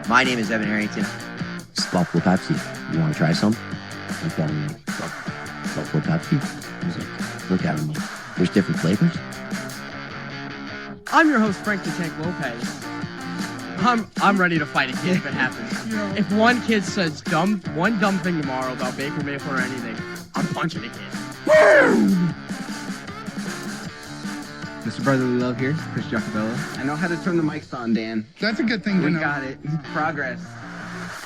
My name is Evan Harrington. It's Buffalo Pepsi. You want to try some? Look at them. Buffalo Pepsi. Look at them. There's different flavors. I'm your host, Frank the Tank Lopez. I'm ready to fight a kid if it happens. If one kid says one dumb thing tomorrow about Baker Mayfield or anything, I'm punching a kid. Mr. Brotherly Love here, Chris Giacobello. I know how to turn the mics on, Dan. That's a good thing to know. We got it. Progress.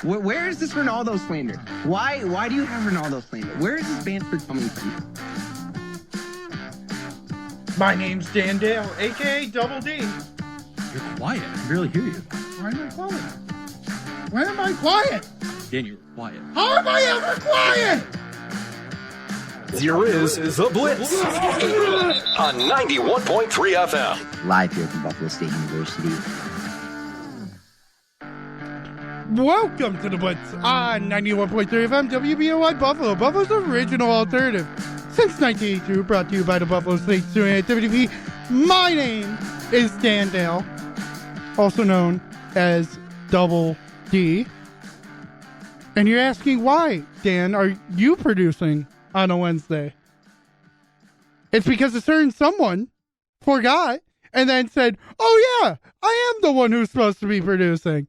Where is this Ronaldo slander? Why do you have Ronaldo slander? Where is this banter coming from? My name's Dan Dale, a.k.a. Double D. You're quiet. I can barely hear you. Why am I quiet? Why am I quiet? Dan, you're quiet. How am I ever quiet? Here is The Blitz on 91.3 FM. Live here from Buffalo State University. Welcome to The Blitz on 91.3 FM WBOI Buffalo, Buffalo's original alternative. Since 1982, brought to you by the Buffalo State Student Activity. My name is Dan Dale, also known as Double D. And you're asking why, Dan, are you producing on a Wednesday? It's because a certain someone forgot and then said, oh yeah, I am the one who's supposed to be producing.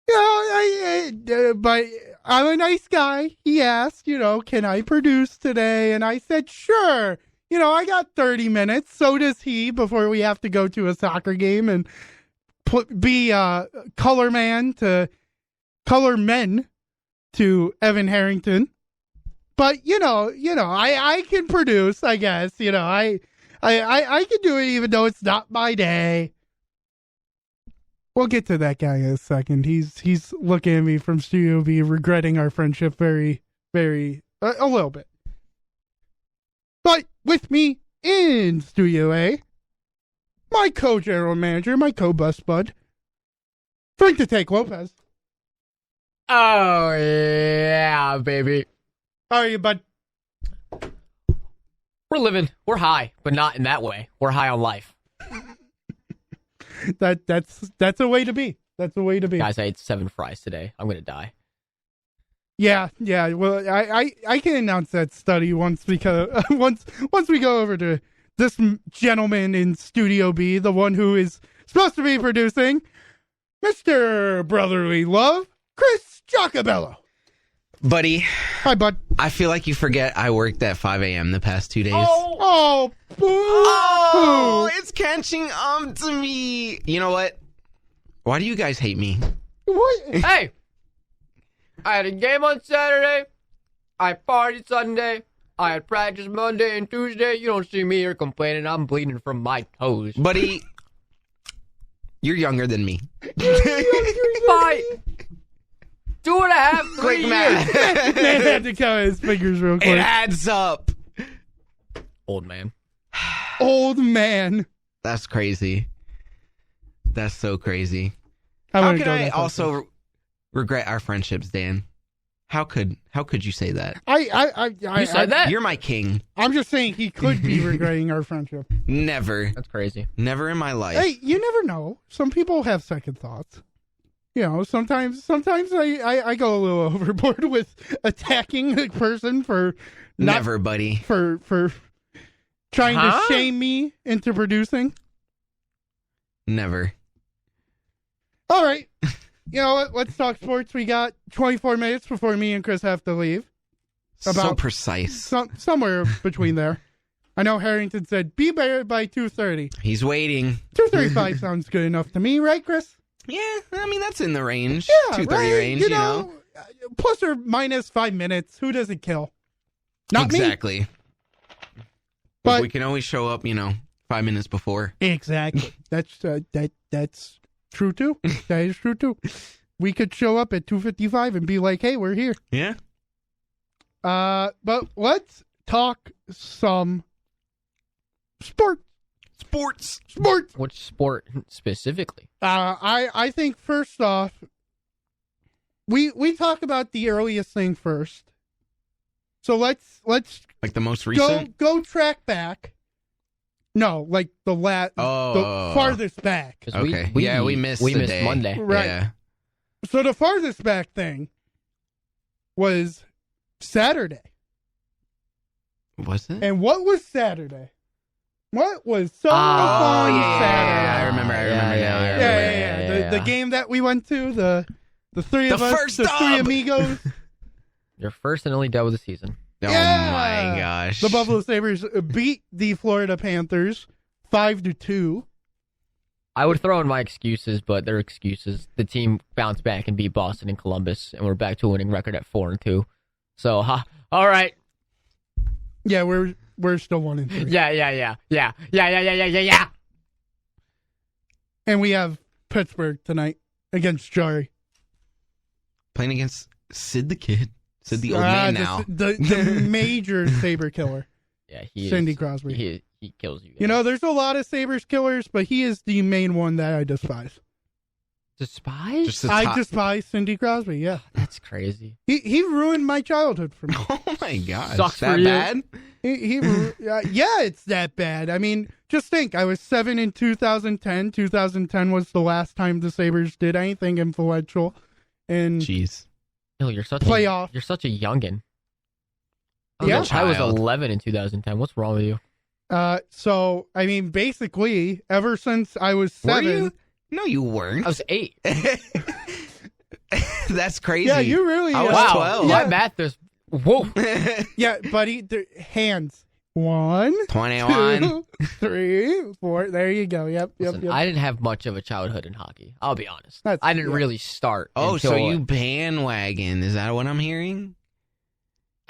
But I'm a nice guy. He asked, can I produce today? And I said, sure. I got 30 minutes. So does he before we have to go to a soccer game and be color men to Evan Harrington. But, I can produce, I guess. I can do it even though it's not my day. We'll get to that guy in a second. He's looking at me from Studio B, regretting our friendship very, very, a little bit. But with me in Studio A, my co-general manager, my co-bus bud, Frank the Tank Lopez. Oh, yeah, baby. How are you, bud? We're living. We're high, but not in that way. We're high on life. That's a way to be. That's a way to be. Guys, I ate 7 fries today. I'm going to die. Yeah. Well, I can announce that study once because once we go over to this gentleman in Studio B, the one who is supposed to be producing, Mr. Brotherly Love, Chris Giacobello. Buddy. Hi, bud. I feel like you forget I worked at 5 a.m. the past 2 days. Oh, boo. Oh, it's catching on to me. You know what? Why do you guys hate me? What? Hey! I had a game on Saturday. I partied Sunday. I had practice Monday and Tuesday. You don't see me here complaining. I'm bleeding from my toes. Buddy, you're younger than me. Bye. 2.5, 3 Quick years. math. Man had to count his fingers real It quick. adds up. Old man. Old man. That's crazy. That's so crazy. I How wouldn't could go I that far. also regret our friendships, Dan? How could you say that? You said that? You're my king. I'm just saying he could be regretting our friendship. Never. That's crazy. Never in my life. Hey, you never know. Some people have second thoughts. Sometimes I go a little overboard with attacking a person for Never, buddy. for trying to shame me into producing. Never. All right. You know what? Let's talk sports. We got 24 minutes before me and Chris have to leave. So precise. Somewhere between there. I know Harrington said be there by 2:30. He's waiting. 2:35 sounds good enough to me, right, Chris? Yeah, I mean, that's in the range. Yeah, 2:30 right? range, you know. Plus or minus 5 minutes. Who doesn't kill? Not me. Exactly. But we can always show up, 5 minutes before. Exactly. That's true too. That is true too. We could show up at 2:55 and be like, "Hey, we're here." Yeah. But let's talk some sports. Which sport specifically? I think first off, we talk about the earliest thing first. So let's like the most recent. Go track back. No, like the farthest back. Okay. We missed We the missed day. Monday. Right. Yeah. So the farthest back thing was Saturday. Was it? And what was Saturday? What was so fun Saturday? I remember now. Yeah. The game that we went to, the three of us, first the three dub! amigos. Your first and only dub of the season. Oh Yeah! my gosh. The Buffalo Sabres beat the Florida Panthers 5-2. I would throw in my excuses, but they're excuses. The team bounced back and beat Boston and Columbus, and we're back to a winning record at 4-2. So, all right. Yeah, we're still 1-3. Yeah. And we have Pittsburgh tonight against Jari. Playing against Sid the Kid. Sid the old man now. The major Sabre killer. Yeah, he Cindy is, Crosby. He kills you guys. You know, there's a lot of Sabres killers, but he is the main one that I despise. Despise? Just the I top- despise Cindy Crosby, yeah. That's crazy. He ruined my childhood for me. Oh my gosh. Sucks that for you. bad? Yeah, it's that bad. I mean, just think, I was 7 in 2010. 2010 was the last time the Sabres did anything influential. And Jeez. No, you're such Playoff. You're such a youngin. Yeah. I was Child. 11 in 2010. What's wrong with you? so, I mean, basically, ever since I was Were 7. you? No, you weren't. I was 8. That's crazy. Yeah, you really I was Wow, 12. my math is whoa. Yeah, buddy, hands. 1, 21. 2, 3, 4. There you go. Yep. Listen, I didn't have much of a childhood in hockey. I'll be honest. That's- I didn't yeah. really start. Oh, until so you bandwagon. Is that what I'm hearing?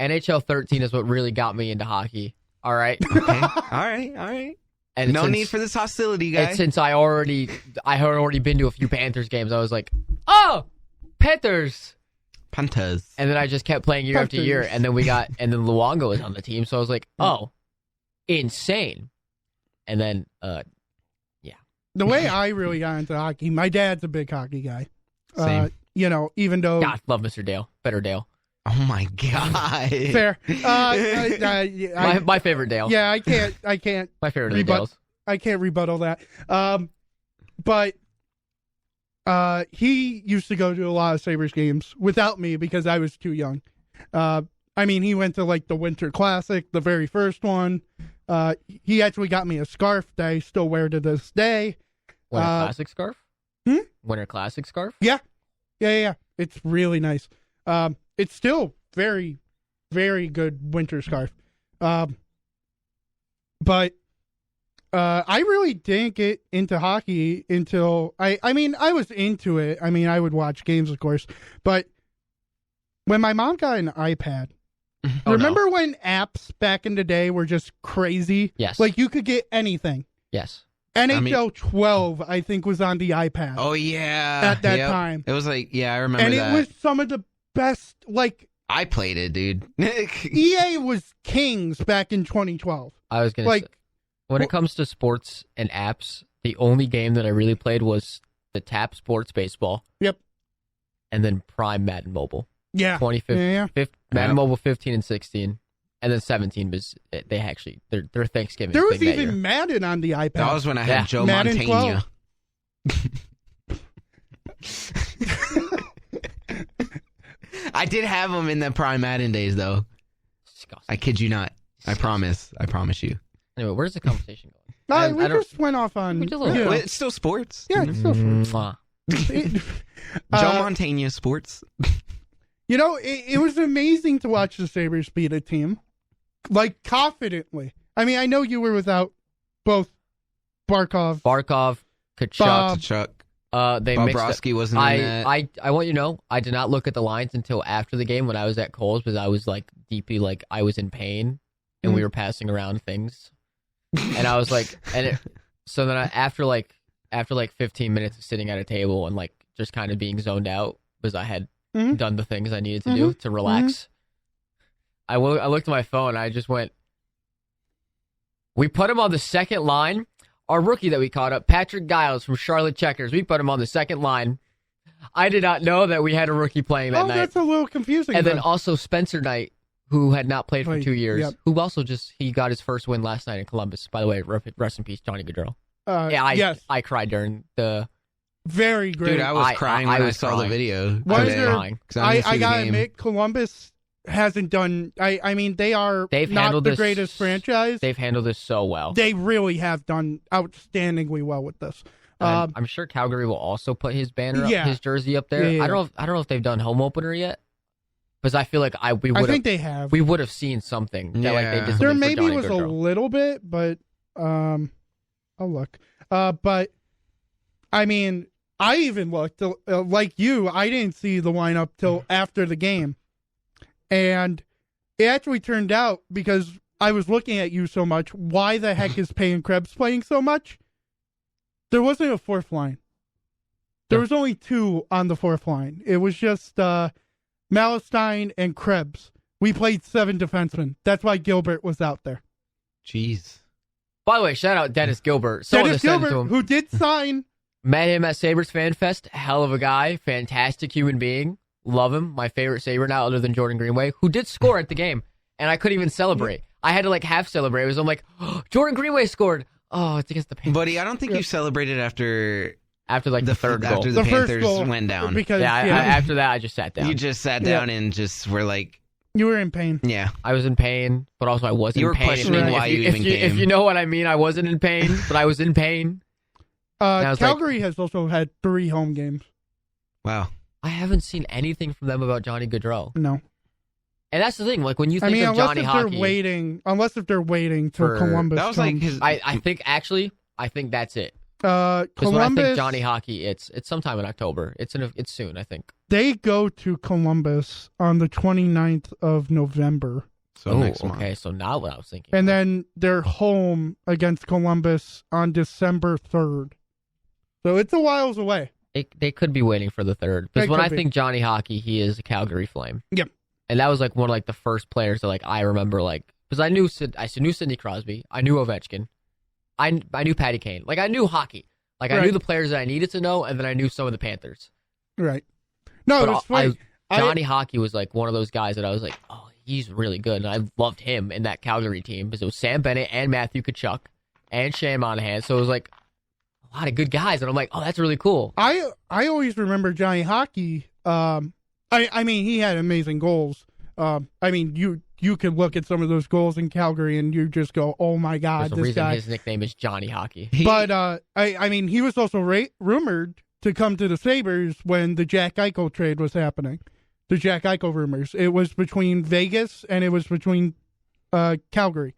NHL 13 is what really got me into hockey. All right. Okay. All right. And No since- need for this hostility, And guy. since I had already been to a few Panthers games, I was like, oh, Panthers. Panthers. And then I just kept playing year after year. Panthers. And then Luongo was on the team. So I was like, oh, insane. And then, The way I really got into hockey, my dad's a big hockey guy. Same. You know, even though God, love Mr. Dale. Better Dale. Oh my god. fair. My favorite Dale. Yeah, I can't My favorite of the Rebut- Dales. I can't rebuttal that. But he used to go to a lot of Sabres games without me because I was too young. I mean, he went to like the Winter Classic, the very first one. He actually got me a scarf that I still wear to this day. Winter Classic scarf? Hmm? Winter Classic scarf? Yeah. It's really nice. It's still very, very good winter scarf. But I really didn't get into hockey until I mean, I was into it. I mean, I would watch games, of course, but when my mom got an iPad, remember when apps back in the day were just crazy? Yes. Like you could get anything. Yes. NHL 12, I think, was on the iPad. Oh yeah. At that Yep. time. It was like, yeah, I remember and that. it was some of the best, like, I played it, dude. EA was kings back in 2012. I was going to Like, say, when it comes to sports and apps, the only game that I really played was the Tap Sports Baseball. Yep. And then Prime Madden Mobile. Yeah. 2015, Yeah. Madden Yep. Mobile 15 and 16. And then 17 was, they actually, their Thanksgiving. There was big that even year. Madden on the iPad. That was when I had Yeah. Joe Madden Montana. 12. I did have him in the Prime Madden days, though. Disgusting. I kid you not. I promise. I promise you. Anyway, where's the conversation going? We I don't- just went off on. We did a little you know, Well, it's still sports. yeah, it's still fun. Mwah. Joe Montana sports. You know, it was amazing to watch the Sabres beat a team, like, confidently. I mean, I know you were without both Barkov. Barkov, Kachuk. Bob- Chuck. They mixed up. Bobrovsky wasn't in that. I want you to know, I did not look at the lines until after the game when I was at Coles because I was like deeply like I was in pain and we were passing around things, and I was like, so then after like 15 minutes of sitting at a table and like just kind of being zoned out because I had Mhm. done the things I needed to do to relax. I looked at my phone and I just went, we put him on the second line. Our rookie that we caught up, Patrick Giles from Charlotte Checkers, we put him on the second line. I did not know that we had a rookie playing that Oh, night. that's a little confusing. And then then. also Spencer Knight, who had not played for Played, 2 years, yep. who also he got his first win last night in Columbus. By the way, rest in peace, Johnny Gaudreau. Yes. I cried during the very great. Dude, I was crying when I was saw the crying. video. Why is today, there- crying. 'cause I didn't see I the gotta game. admit, Columbus hasn't done. I mean, they are They've not handled the this- greatest franchise. They've handled this so well. They really have done outstandingly well with this. I'm sure Calgary will also put his banner, up, Yeah. his jersey up there. Yeah. I don't know if they've done home opener yet, because I feel like I think they have. we would have seen something that like they Yeah. did something There for maybe Johnny was a Gaudreau. little bit, but I'll look. But I mean, I even looked like you. I didn't see the lineup till after the game, and it actually turned out because I was looking at you so much. Why the heck is Payne Krebs playing so much? There wasn't a fourth line. There was only two on the fourth line. It was just Malestein and Krebs. We played 7 defensemen. That's why Gilbert was out there. Jeez. By the way, shout out Dennis Gilbert. Someone Dennis just sent it to Gilbert, him. who did sign. Met him at Sabres Fan Fest. Hell of a guy. Fantastic human being. Love him. My favorite Sabre now, other than Jordan Greenway, who did score at the game. And I couldn't even celebrate. I had to like half celebrate. It was I'm like, oh, Jordan Greenway scored. Oh, it's against the Panthers. Buddy, I don't think you celebrated after After like the third goal. after the first Panthers goal, went down. Because Yeah, after that, I just sat down. You just sat down and just were like, you were in pain. yeah. I was in pain, but also I wasn't You were in pain. questioning If why you if even If came. you know what I mean, I wasn't in pain, but I was in pain. I was Calgary has also had 3 home games. Wow. I haven't seen anything from them about Johnny Gaudreau. No. And that's the thing. Like when you I think mean, of unless Johnny if Hockey, they're waiting till For- Columbus That was comes. like his. I think actually, I think that's it. Columbus, Because when I think Johnny Hockey, it's sometime in October. It's soon, I think. they go to Columbus on the 29th of November. so next month. okay. So not what I was thinking. And then they're home against Columbus on December 3rd. So it's a whiles away. They could be waiting for the third. They Because when could I be. think Johnny Hockey, he is a Calgary Flame. Yep. And that was like one of like the first players that like I remember like because I knew Sidney Crosby, I knew Ovechkin, I knew Patty Kane, like I knew hockey, like I Right. knew the players that I needed to know, and then I knew some of the Panthers. Right. No, But it's funny. Johnny Hockey was like one of those guys that I was like, oh, he's really good, and I loved him in that Calgary team because it was Sam Bennett and Matthew Tkachuk and Shane Monahan, so it was like a lot of good guys, and I'm like, oh, that's really cool. I always remember Johnny Hockey. I mean, he had amazing goals. I mean, you could look at some of those goals in Calgary and you just go, "Oh my God, There's a this reason guy!" his nickname is Johnny Hockey. But I mean, he was also rumored to come to the Sabres when the Jack Eichel trade was happening. The Jack Eichel rumors. It was between Vegas and it was between Calgary.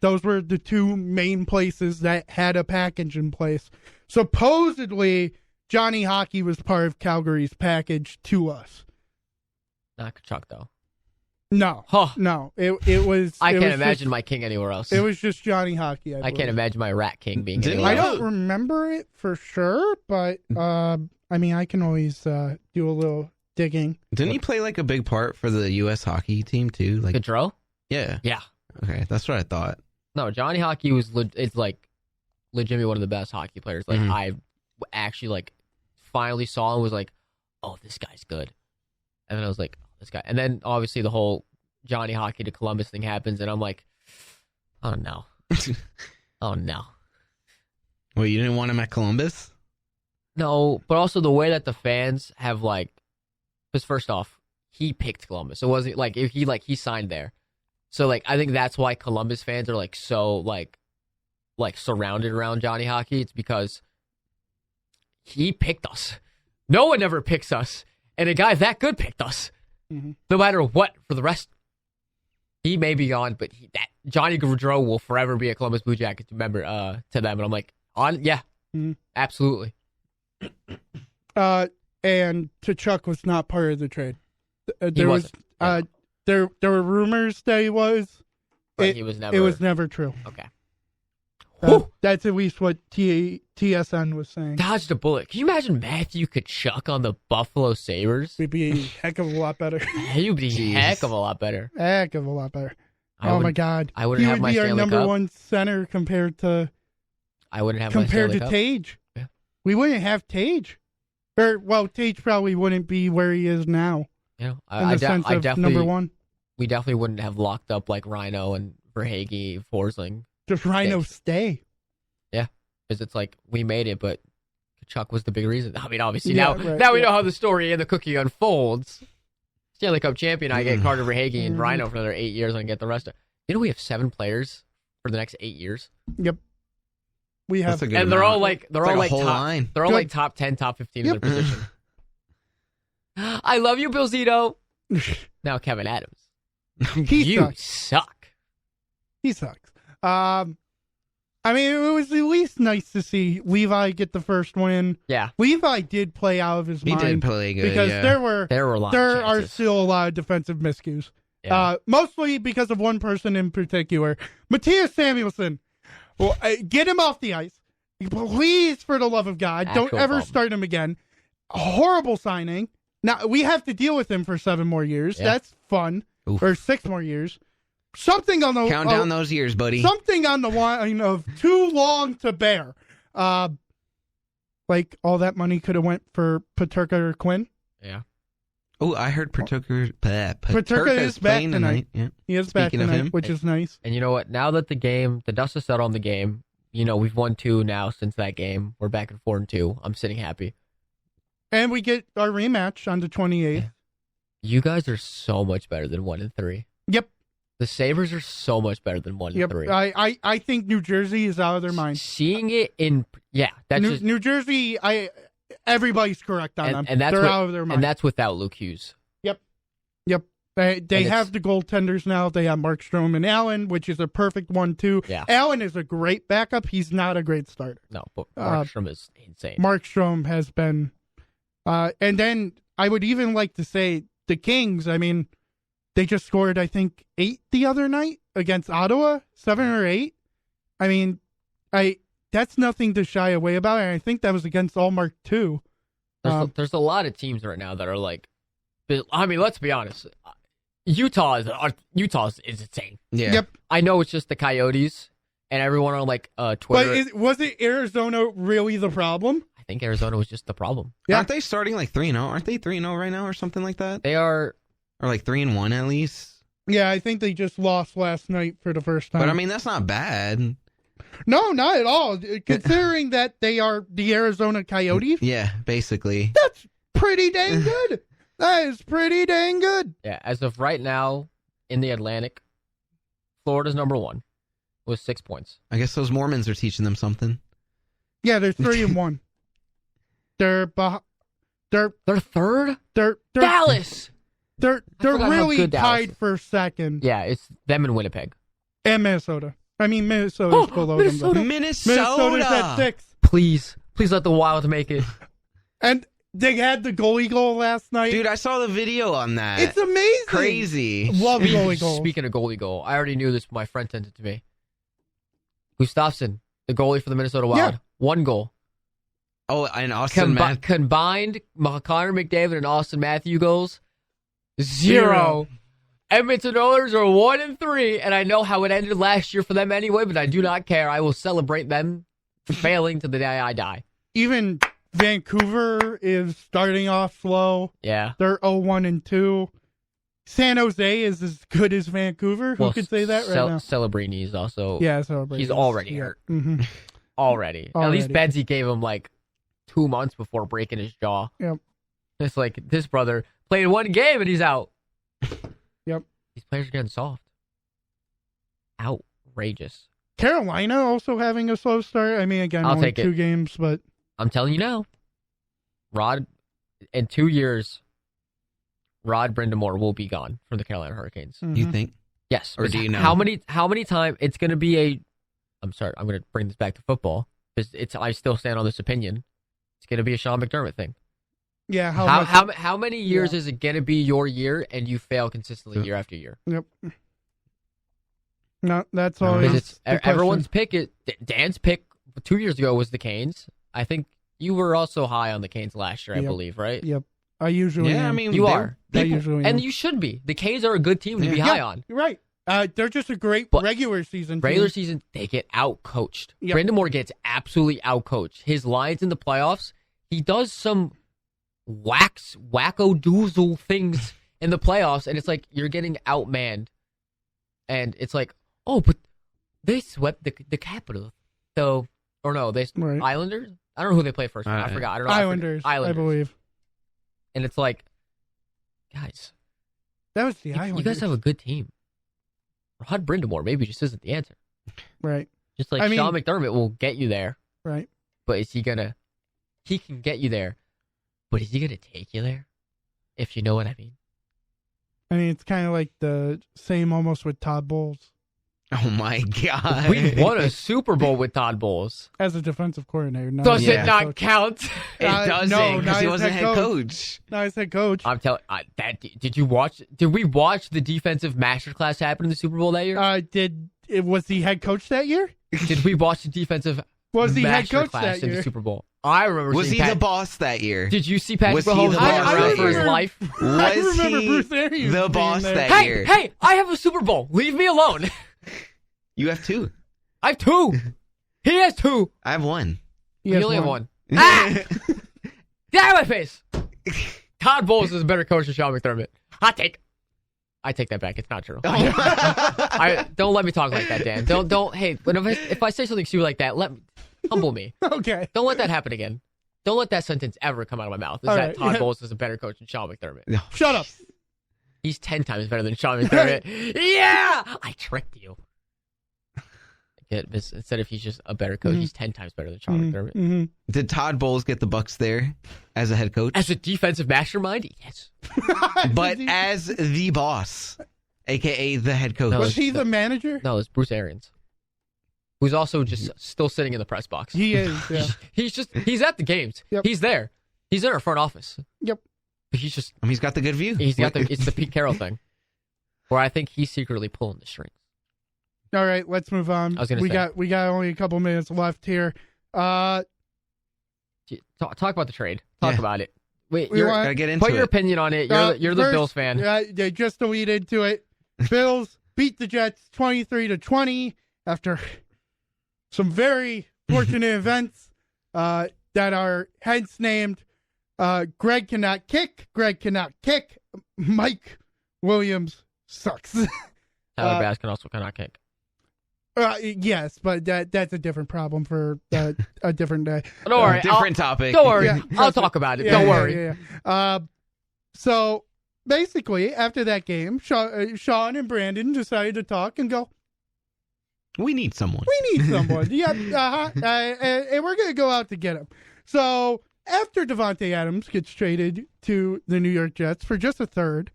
Those were the two main places that had a package in place. Supposedly, Johnny Hockey was part of Calgary's package to us. Not Tkachuk though. No, Huh. no, it was. I it can't was imagine just- my king anywhere else. It was just Johnny Hockey. I can't imagine my rat king being Didn't anywhere I else. don't remember it for sure, but I mean, I can always do a little digging. Didn't he play like a big part for the U.S. hockey team too? Like, Gaudreau? yeah. Yeah. Okay, that's what I thought. No, Johnny Hockey was it's like legitimately one of the best hockey players. Like Mhm. I actually like finally saw and was like, oh, this guy's good. And then I was like, oh, this guy. And then obviously the whole Johnny Hockey to Columbus thing happens, and I'm like, oh no, oh no, Well, you didn't want him at Columbus? no. But also the way that the fans have like, because first off, he picked Columbus. It wasn't like if he signed there. So like I think that's why Columbus fans are like so like surrounded around Johnny Hockey. It's because he picked us. No one ever picks us, and a guy that good picked us. Mhm. No matter what for the rest. He may be gone, but that Johnny Gaudreau will forever be a Columbus Blue Jackets member to them. And I'm like, Mhm. absolutely. And Tkachuk was not part of the trade. He There was wasn't. there were rumors that he was. But It- he was never. It was never true. Okay. That's at least what TSN was saying. Dodged a bullet. Can you imagine Matthew Tkachuk on the Buffalo Sabres? It'd be a heck of a lot better. He would be a Jeez. heck of a lot better. Heck of a lot better. I Oh would- my God! I wouldn't he have would my be our Stanley number Cup. one center compared to I wouldn't have my Stanley Cup. Tage. Yeah. We wouldn't have Tage. Tage probably wouldn't be where he is now You know, in the sense I of definitely number one. We definitely wouldn't have locked up like Rhino and Verhage, Forsling, Just Rhino Tage. stay. because it's like we made it, but Chuck was the big reason. I mean, obviously Yeah, now right, we yeah. know how the story and the cookie unfolds. Stanley Cup champion, I get Carter Verhaeghe and Mhm. Rhino for another 8 years, and I get the rest of. You know, we have 7 players for the next 8 years, Yep. We have That's a good and they're amount. all like It's like a whole top. line. They're all Good. like top 10, top 15 in Yep. their position. I love you, Bill Zito. Now Kevin Adams, he you sucks. suck. He sucks. I mean, it was at least nice to see Levi get the first win. Yeah, Levi did play out of his He mind did play good, because yeah. there were there were a lot. there of are chances. still a lot of defensive miscues. Yeah. Mostly because of one person in particular, Matthias Samuelsson. Well, get him off the ice, please, for the love of God. Don't Actual ever problem. start him again. A horrible signing. Now we have to deal with him for 7 more years. Yeah. That's fun. Oof. Or 6 more years. Something on the Count down those years, buddy. something on the line of too long to bear. Like all that money could have went for Paterka or Quinn. Yeah. Oh, I heard Paterka is back playing tonight. Yeah. He is back Speaking of tonight, him. which is nice. And you know what? Now that the dust has settled on the game, you know, we've won 2 now since that game. We're back at 4-2. I'm sitting happy. And we get our rematch on the 28th. You guys are so much better than 1-3. Yep. The Sabres are so much better than 1-3. Yep. I think New Jersey is out of their mind. Seeing it in, that's just, New Jersey, everybody's correct on them. and that's They're what- out of their mind. and that's without Luke Hughes. Yep. They it's- have the goaltenders now. They have Markstrom and Allen, which is a perfect 1-2. Yeah. Allen is a great backup. He's not a great starter. No, but Markstrom is insane. Markstrom has been. And then I would even like to say the Kings, I mean, they just scored, I think, 8 the other night against Ottawa, 7 or 8. I mean, that's nothing to shy away about, and I think that was against Allmark too. There's a lot of teams right now that are like, I mean, let's be honest. Utah is insane. Yeah. Yep. I know it's just the Coyotes and everyone on like Twitter. But was it Arizona really the problem? I think Arizona was just the problem. Yeah. Aren't they starting like 3-0? Aren't they 3-0 right now or something like that? They are. Or like 3-1 at least? Yeah, I think they just lost last night for the first time. But I mean, that's not bad. No, not at all. Considering that they are the Arizona Coyotes, Yeah, basically. that's pretty dang good. That is pretty dang good. Yeah, as of right now in the Atlantic, Florida's number 1 with 6 points. I guess those Mormons are teaching them something. Yeah, they're 3-1. They're They're third. they're Dallas. They're forgot how really good Dallas tied is. for second. Yeah, it's them and Winnipeg. And Minnesota. I mean, Minnesota's below Minnesota. them. Minnesota's at 6. Please let the Wild make it. And they had the goalie goal last night. Dude, I saw the video on that. It's amazing. Crazy. Love goalie goals. Speaking of goalie goal, I already knew this. My friend sent it to me. Gustafsson, the goalie for the Minnesota Wild, Yeah. 1 goal. Oh, and Austin Matthews. Combined Connor McDavid and Austin Matthews goals, 0. Edmonton Oilers are 1-3, and I know how it ended last year for them anyway, but I do not care. I will celebrate them failing to the day I die. Even Vancouver is starting off slow. Yeah. They're 0-1-2. San Jose is as good as Vancouver. Who could say that right now? Celebrini is also Yeah, so he's already hurt. Mm-hmm. Already. At least Bedsy gave him like 2 months before breaking his jaw. Yep. It's like this brother played 1 game and he's out. Yep. These players are getting soft. Outrageous. Carolina also having a slow start. I mean, again, I'll only take 2 it. games, but I'm telling you now. Rod, in 2 years, Rod Brindamore will be gone from the Carolina Hurricanes. mhm. You think? Yes. Or because do you know? How many times it's going to be a? I'm sorry. I'm going to bring this back to football because I still stand on this opinion. It's going to be a Sean McDermott thing. Yeah, How many years is it going to be your year and you fail consistently year after year? Yep. No, that's Because always Because it's the everyone's question. pick. Dan's pick 2 years ago was the Canes. I think you were also high on the Canes last year, I Yep. believe, right? Yep. I usually Yeah, am. I mean, You they- are. I people- usually And am. you should be. The Canes are a good team to be Yeah. high on. You're right. They're just a great But regular season Regular team. season, they get out-coached. Yep. Brandon Moore gets absolutely out-coached. His lines in the playoffs, he does some wacko-doozle things in the playoffs, and it's like you're getting outmanned. And it's like, oh, but they swept the Capitals. So, or no, Right. Islanders? I don't know who they play first. I forgot. I don't know. Islanders, I believe. And it's like, guys, That was the Islanders. you guys have a good team. Rod Brindamore maybe just isn't the answer. Right. Just like Sean McDermott will get you there. Right. But is he gonna? He can get you there, but is he gonna take you there? If you know what I mean. I mean, it's kind of like the same almost with Todd Bowles. Oh my God. We won a Super Bowl with Todd Bowles. As a defensive coordinator. Does it not count? It doesn't, no, because he he's wasn't head coach. No, he's head coach. I'm telling. Did you watch? Did we watch the defensive masterclass happen in the Super Bowl that year? Was he head coach that year? Did we watch the defensive? Was he head coach masterclass that in year? the Super Bowl? I remember. Was seeing he the boss that year? Did you see Patrick Was he Mahomes the running boss around that for his year? life? I Was remember he Bruce Arians the being boss there. that Hey, year? hey! I have a Super Bowl. Leave me alone. You have 2. I have 2. He has 2. I have 1. He You has only have one. 1. Ah! Get out of my face. Todd Bowles is a better coach than Sean McDermott. Hot take. I take that back. It's not true. Don't let me talk like that, Dan. Don't. Hey, if I say something stupid like that, humble me. Okay. Don't let that happen again. Don't let that sentence ever come out of my mouth. Is All that right, Todd yeah. Bowles is a better coach than Sean McDermott? Shut up. He's 10 times better than Sean McDermott. Yeah, I tricked you. Instead of he's just a better coach, he's 10 times better than Sean McDermott. Mm-hmm. Did Todd Bowles get the Bucks there as a head coach? As a defensive mastermind, yes. But as the boss, a.k.a. the head coach. No, Was he the manager? No, it's Bruce Arians, who's also just still sitting in the press box. He is, yeah. He's at the games. Yep. He's there. He's in our front office. Yep. But he's just He's got the good view. it's the Pete Carroll thing, where I think he's secretly pulling the strings. All right, let's move on. I was gonna say. We got only a couple minutes left here. Talk about the trade. Talk about it. Wait, We want- Gotta get into put your it. opinion on it. You're the first, Bills fan. They just to lead into it. Bills beat the Jets 23-20 after some very fortunate events that are hence named Greg cannot kick. Greg cannot kick. Mike Williams sucks. Tyler Bass can also cannot kick. Yes, but that's a different problem for a different day. Don't worry. Different topic. Don't worry. Yeah, I'll talk about it. Yeah, Don't yeah, worry. yeah. So basically, after that game, Sean and Brandon decided to talk and go, We need someone. we need someone. Yep. And we're going to go out to get him. So after Devontae Adams gets traded to the New York Jets for just a third,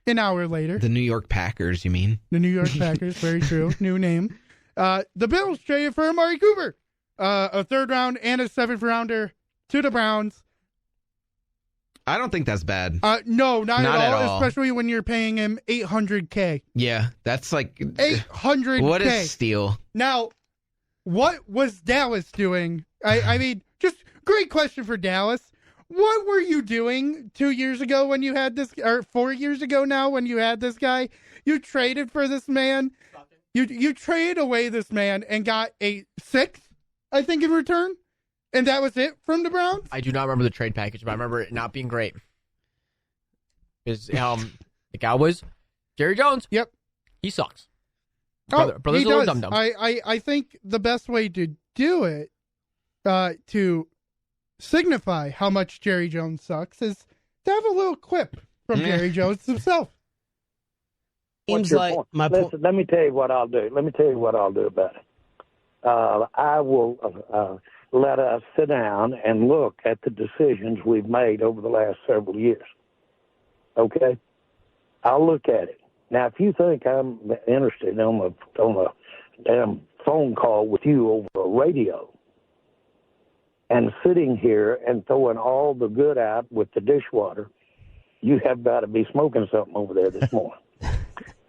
an hour later, The New York Packers, you mean? the New York Packers, very true, new name. The Bills traded for Amari Cooper, a third round and a 7th rounder to the Browns. I don't think that's bad. No, not at all, all. especially when you're paying him $800K. Yeah, that's like $800K. what a steal. Now, what was Dallas doing? I mean, just great question for Dallas. What were you doing 2 years ago when you had this, or 4 years ago now when you had this guy? You traded for this man. You traded away this man and got a 6th, I think, in return. And that was it from the Browns? I do not remember the trade package, but I remember it not being great. Because the Cowboys, Jerry Jones. Yep. He sucks. Brothers a little dum-dum. I think the best way to do it, to signify how much Jerry Jones sucks, is to have a little quip from Jerry Jones himself. What's Seems your like point? my Listen, let me tell you what I'll do. Let me tell you what I'll do about it. I will let us sit down and look at the decisions we've made over the last several years. Okay? I'll look at it. Now, if you think I'm interested on a damn phone call with you over a radio and sitting here and throwing all the good out with the dishwater, you have got to be smoking something over there this morning.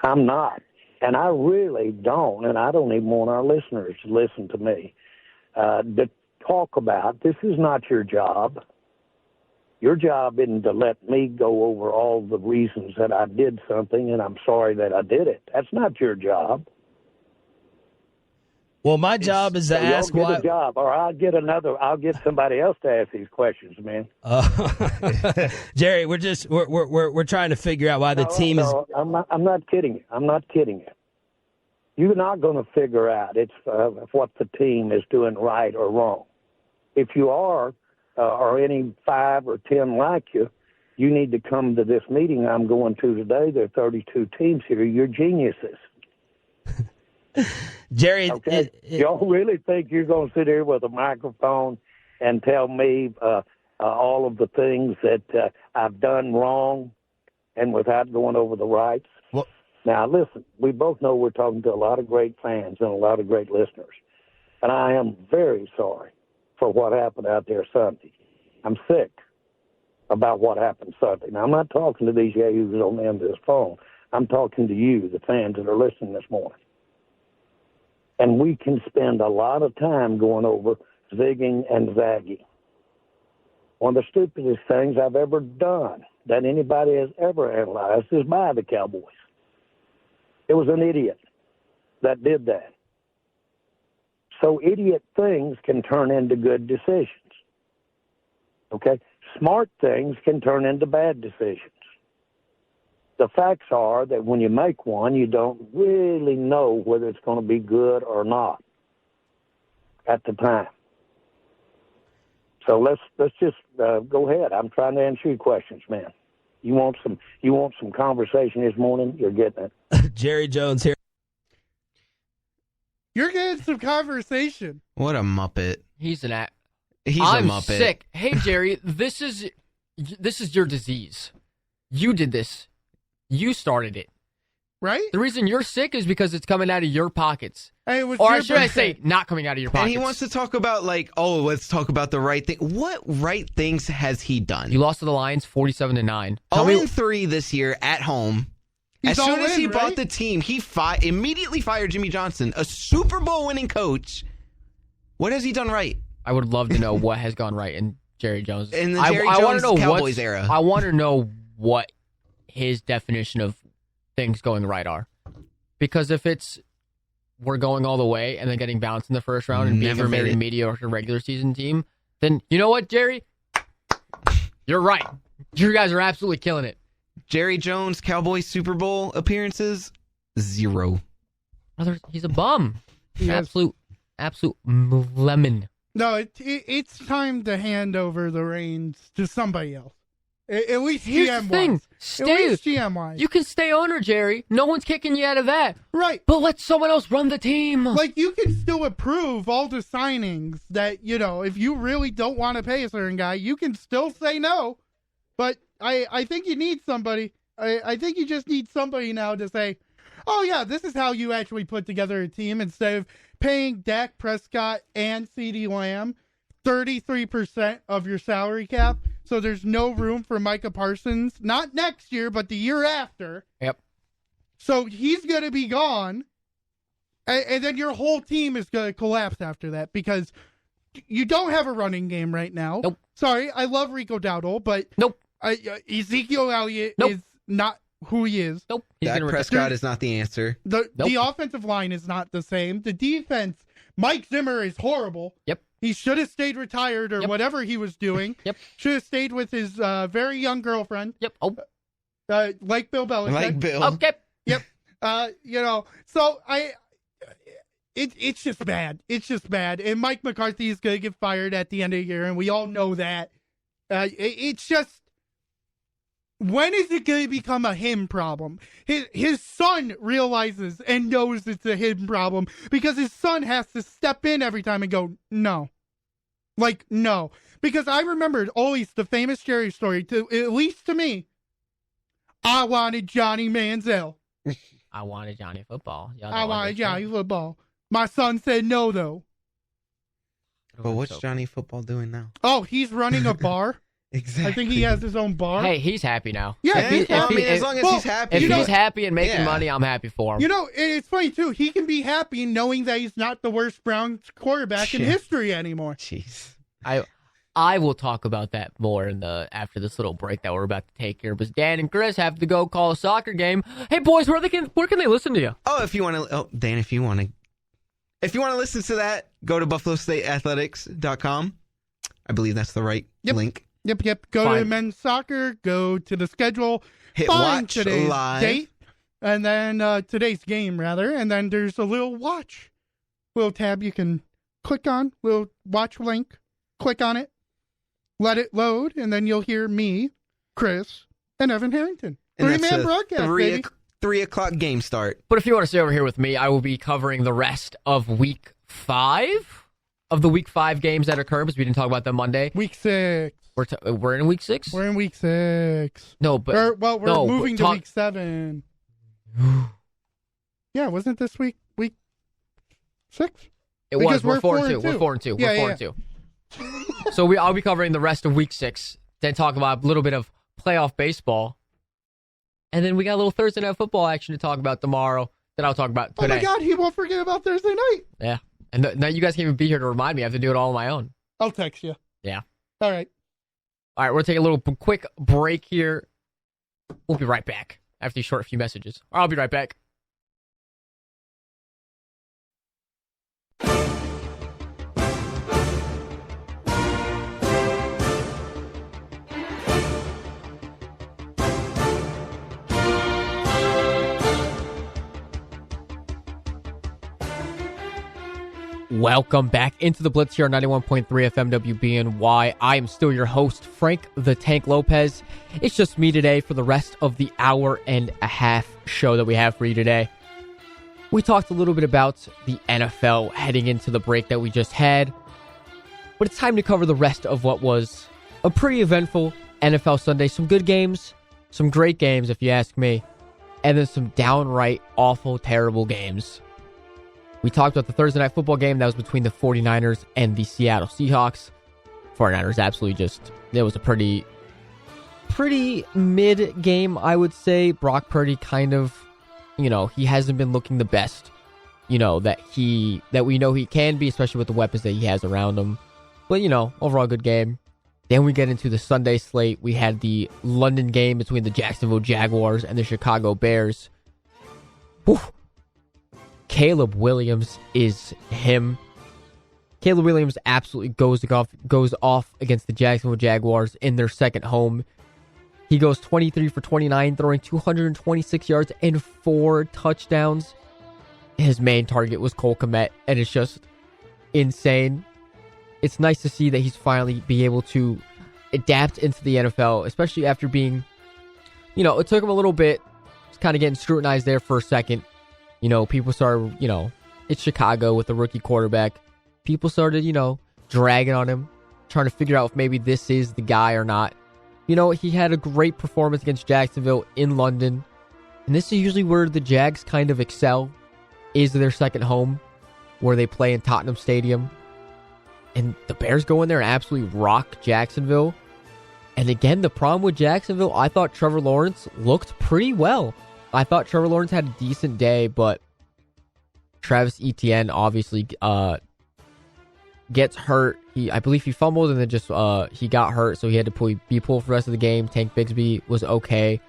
I'm not. And I really don't, and I don't even want our listeners to listen to me, to talk about this is not your job. Your job isn't to let me go over all the reasons that I did something and I'm sorry that I did it. That's not your job. Well, my job is to So y'all ask get why. a job, or I'll get somebody else to ask these questions, man. Jerry, we're trying to figure out why the team is. I'm not kidding you. I'm not kidding you. You're not going to figure out what the team is doing right or wrong. if you are, or any 5 or 10 like you, you need to come to this meeting I'm going to today. There are 32 teams here. You're geniuses. Jerry, Okay? Y'all really think you're going to sit here with a microphone and tell me all of the things that I've done wrong and without going over the rights? Well, now, listen, we both know we're talking to a lot of great fans and a lot of great listeners. And I am very sorry for what happened out there Sunday. I'm sick about what happened Sunday. Now, I'm not talking to these yahoos on the end of this phone. I'm talking to you, the fans that are listening this morning. And we can spend a lot of time going over zigging and zagging. One of the stupidest things I've ever done that anybody has ever analyzed is by the Cowboys. It was an idiot that did that. So idiot things can turn into good decisions. Okay? Smart things can turn into bad decisions. The facts are that when you make one, you don't really know whether it's going to be good or not at the time. So let's just go ahead. I'm trying to answer your questions, man. You want some conversation this morning? You're getting it. Jerry Jones here. You're getting some conversation. What a muppet. He's an act. I'm a muppet. Sick. Hey Jerry, this is your disease. You did this. You started it. Right? The reason you're sick is because it's coming out of your pockets. Hey, it was or your should I birthday. say, not coming out of your pockets. And he wants to talk about, let's talk about the right thing. What right things has he done? You lost to the Lions 47-9. 0-3 this year at home. He's as soon as he in, bought right? the team, he immediately fired Jimmy Johnson, a Super Bowl winning coach. What has he done right? I would love to know what has gone right in Jerry Jones. In the Jerry Jones Cowboys era. I want to know what his definition of things going right are. Because if it's we're going all the way and then getting bounced in the first round and being a very mediocre regular season team, then you know what, Jerry? You're right. You guys are absolutely killing it. Jerry Jones Cowboys Super Bowl appearances, 0. Brother, he's a bum. Yes. Absolute lemon. No, it's time to hand over the reins to somebody else. At least Here's GM the thing. wise. Stay. At least GM wise. You can stay owner, Jerry. No one's kicking you out of that. Right. But let someone else run the team. Like, you can still approve all the signings that, if you really don't want to pay a certain guy, you can still say no. But I think you need somebody. I think you just need somebody now to say, oh, yeah, this is how you actually put together a team instead of paying Dak Prescott and CeeDee Lamb 33% of your salary cap. So there's no room for Micah Parsons, not next year, but the year after. Yep. So he's going to be gone. And then your whole team is going to collapse after that because you don't have a running game right now. Nope. Sorry, I love Rico Dowdle, but nope. Ezekiel Elliott Nope. is not who he is. Nope. Dak Prescott is not the answer. The offensive line is not the same. The defense, Mike Zimmer is horrible. Yep. He should have stayed retired or whatever he was doing. Yep. Should have stayed with his very young girlfriend. Yep. Oh. Like Bill Belichick. Like Bill. Okay. Yep. So it's just bad. It's just bad. And Mike McCarthy is going to get fired at the end of the year, and we all know that. It's just, when is it going to become a him problem? His son realizes and knows it's a him problem because his son has to step in every time and go, no. Like, no. Because I remembered always the famous Jerry story, at least to me. I wanted Johnny Manziel. I wanted Johnny football. I wanted Johnny football. My son said no, though. But what's Johnny football doing now? Oh, he's running a bar. Exactly. I think he has his own bar. Hey, he's happy now. Yeah, as long as he's happy. If he's happy and making money, I'm happy for him. It's funny, too. He can be happy knowing that he's not the worst Browns quarterback in history anymore. Jeez. I will talk about that more after this little break that we're about to take here. But Dan and Chris have to go call a soccer game. Hey, boys, where can they listen to you? Oh, Dan, if you want to listen to that, go to BuffaloStateAthletics.com. I believe that's the right link. Yep. Go to men's soccer. Go to the schedule. Hit find watch today's live. date, and then today's game, rather. And then there's a little tab you can click on. Little watch link. click on it, let it load, and then you'll hear me, Chris, and Evan Harrington. And that's Three-man a broadcast, baby. 3 o'clock game start. But if you want to stay over here with me, I will be covering the rest of week 5 of the week 5 games that occur, because we didn't talk about them Monday. Week 6. We're in week 6? We're in week 6. No, but... We're moving to week 7. Yeah, wasn't this week 6? It Because was. We're 4 and 2. 2. We're 4 and 2. Yeah, We're 4 and 2. So I'll be covering the rest of week 6, then talk about a little bit of playoff baseball. And then we got a little Thursday Night Football action to talk about tomorrow that I'll talk about today. Oh my God, he won't forget about Thursday night. Yeah. And now you guys can't even be here to remind me. I have to do it all on my own. I'll text you. Yeah. All right. All right, we're going to take a little quick break here. We'll be right back after these short few messages. Or I'll be right back. Welcome back into the Blitz here on 91.3 FM WBNY. I am still your host, Frank the Tank Lopez. It's just me today for the rest of the hour and a half show that we have for you today. We talked a little bit about the NFL heading into the break that we just had, but it's time to cover the rest of what was a pretty eventful NFL Sunday. Some good games, some great games if you ask me, and then some downright awful, terrible games. We talked about the Thursday Night Football game that was between the 49ers and the Seattle Seahawks. 49ers absolutely it was a pretty mid game, I would say. Brock Purdy kind of, he hasn't been looking the best, that we know he can be, especially with the weapons that he has around him. But, overall good game. Then we get into the Sunday slate. We had the London game between the Jacksonville Jaguars and the Chicago Bears. Whew. Caleb Williams is him. Caleb Williams absolutely goes off against the Jacksonville Jaguars in their second home. He goes 23 for 29, throwing 226 yards and 4 touchdowns. His main target was Cole Kmet, and it's just insane. It's nice to see that he's finally be able to adapt into the NFL, especially after being, it took him a little bit, just kind of getting scrutinized there for a second. People started, it's Chicago with a rookie quarterback. People started, dragging on him, trying to figure out if maybe this is the guy or not. He had a great performance against Jacksonville in London. And this is usually where the Jags kind of excel, is their second home, where they play in Tottenham Stadium. And the Bears go in there and absolutely rock Jacksonville. And again, the problem with Jacksonville, I thought Trevor Lawrence looked pretty well. I thought Trevor Lawrence had a decent day, but Travis Etienne obviously gets hurt. I believe he fumbled and then just he got hurt, so he had to be pulled for the rest of the game. Tank Bigsby was okay.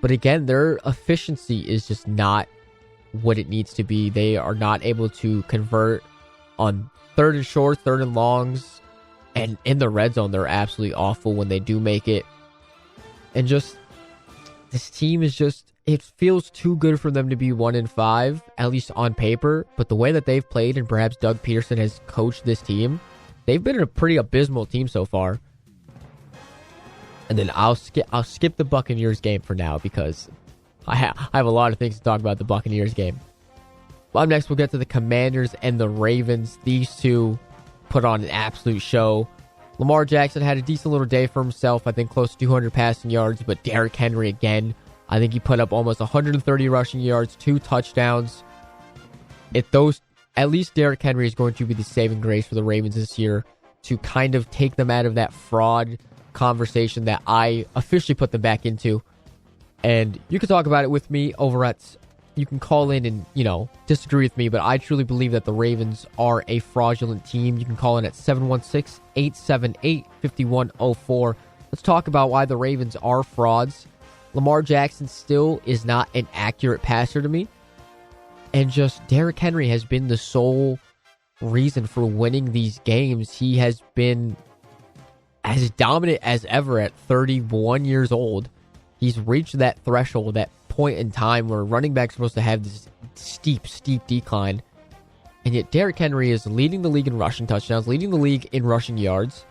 But again, their efficiency is just not what it needs to be. They are not able to convert on third and short, third and longs, and in the red zone, they're absolutely awful when they do make it. And just, this team is just, it feels too good for them to be 1-5, at least on paper. But the way that they've played, and perhaps Doug Peterson has coached this team, they've been a pretty abysmal team so far. And then I'll skip the Buccaneers game for now, because I have a lot of things to talk about the Buccaneers game. Up next, we'll get to the Commanders and the Ravens. These two put on an absolute show. Lamar Jackson had a decent little day for himself. I think close to 200 passing yards, but Derrick Henry again, I think he put up almost 130 rushing yards, 2 touchdowns. At least Derrick Henry is going to be the saving grace for the Ravens this year, to kind of take them out of that fraud conversation that I officially put them back into. And you can talk about it with me you can call in and, disagree with me, but I truly believe that the Ravens are a fraudulent team. You can call in at 716-878-5104. Let's talk about why the Ravens are frauds. Lamar Jackson still is not an accurate passer to me. And just Derrick Henry has been the sole reason for winning these games. He has been as dominant as ever at 31 years old. He's reached that threshold, that point in time where running backs are supposed to have this steep decline. And yet Derrick Henry is leading the league in rushing touchdowns, leading the league in rushing yards.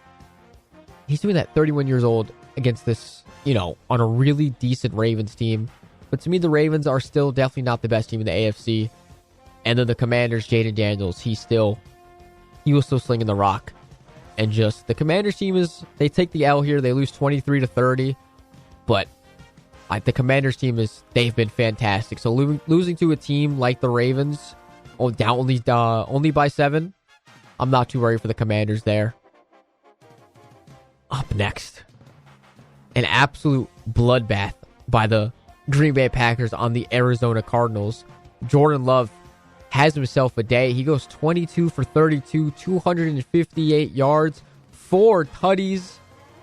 He's doing that 31 years old against this, on a really decent Ravens team. But to me, the Ravens are still definitely not the best team in the AFC. And then the Commanders, Jaden Daniels, he was still slinging the rock. And just the Commanders team they take the L here. They lose 23-30. But the Commanders team they've been fantastic. So losing to a team like the Ravens, down only by 7, I'm not too worried for the Commanders there. Up next, an absolute bloodbath by the Green Bay Packers on the Arizona Cardinals. Jordan Love has himself a day. He goes 22 for 32, 258 yards, 4 tutties,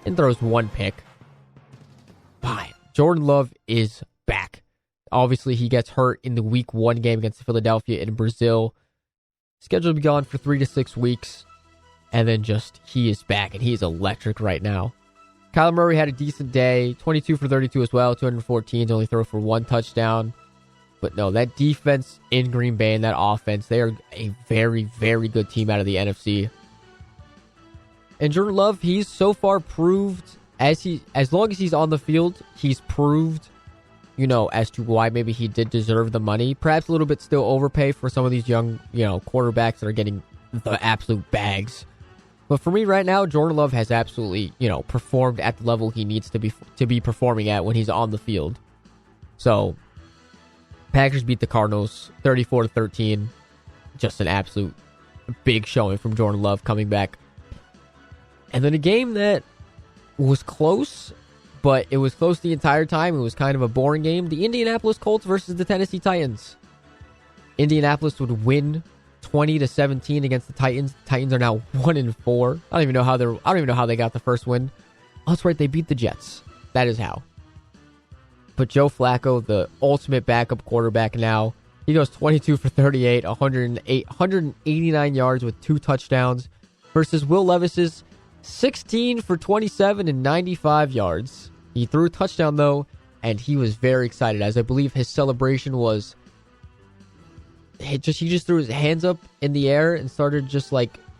and throws 1 pick. Fine. Jordan Love is back. Obviously, he gets hurt in the Week 1 game against Philadelphia in Brazil. Scheduled to be gone for 3 to 6 weeks. And then he is back, and he is electric right now. Kyler Murray had a decent day, 22 for 32 as well, 214, only throw for 1 touchdown. But no, that defense in Green Bay and that offense, they are a very, very good team out of the NFC. And Jordan Love, he's so far proved, as long as he's on the field, he's proved, as to why maybe he did deserve the money. Perhaps a little bit still overpay for some of these young, quarterbacks that are getting the absolute bags. But for me right now, Jordan Love has absolutely, performed at the level he needs to be performing at when he's on the field. So, Packers beat the Cardinals 34-13. Just an absolute big showing from Jordan Love coming back. And then a game that was close, but it was close the entire time. It was kind of a boring game. The Indianapolis Colts versus the Tennessee Titans. Indianapolis would win 20-17 against the Titans. The Titans are now 1-4. I don't even know how they got the first win. Oh, that's right, they beat the Jets. That is how. But Joe Flacco, the ultimate backup quarterback now, he goes 22 for 38, 189 yards with 2 touchdowns versus Will Levis's 16 for 27 and 95 yards. He threw a touchdown though, and he was very excited, as I believe his celebration was he just threw his hands up in the air and started just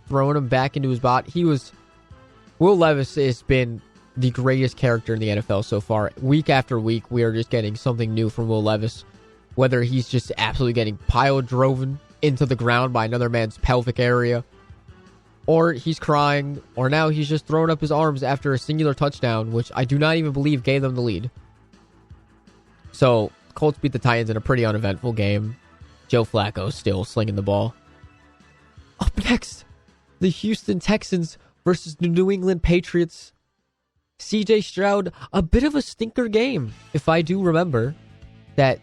throwing them back into his body. Will Levis has been the greatest character in the NFL so far. Week after week, we are just getting something new from Will Levis. Whether he's just absolutely getting pile-driven into the ground by another man's pelvic area, or he's crying, or now he's just throwing up his arms after a singular touchdown, which I do not even believe gave them the lead. So, Colts beat the Titans in a pretty uneventful game. Joe Flacco still slinging the ball. Up next, the Houston Texans versus the New England Patriots. CJ Stroud, a bit of a stinker game, if I do remember that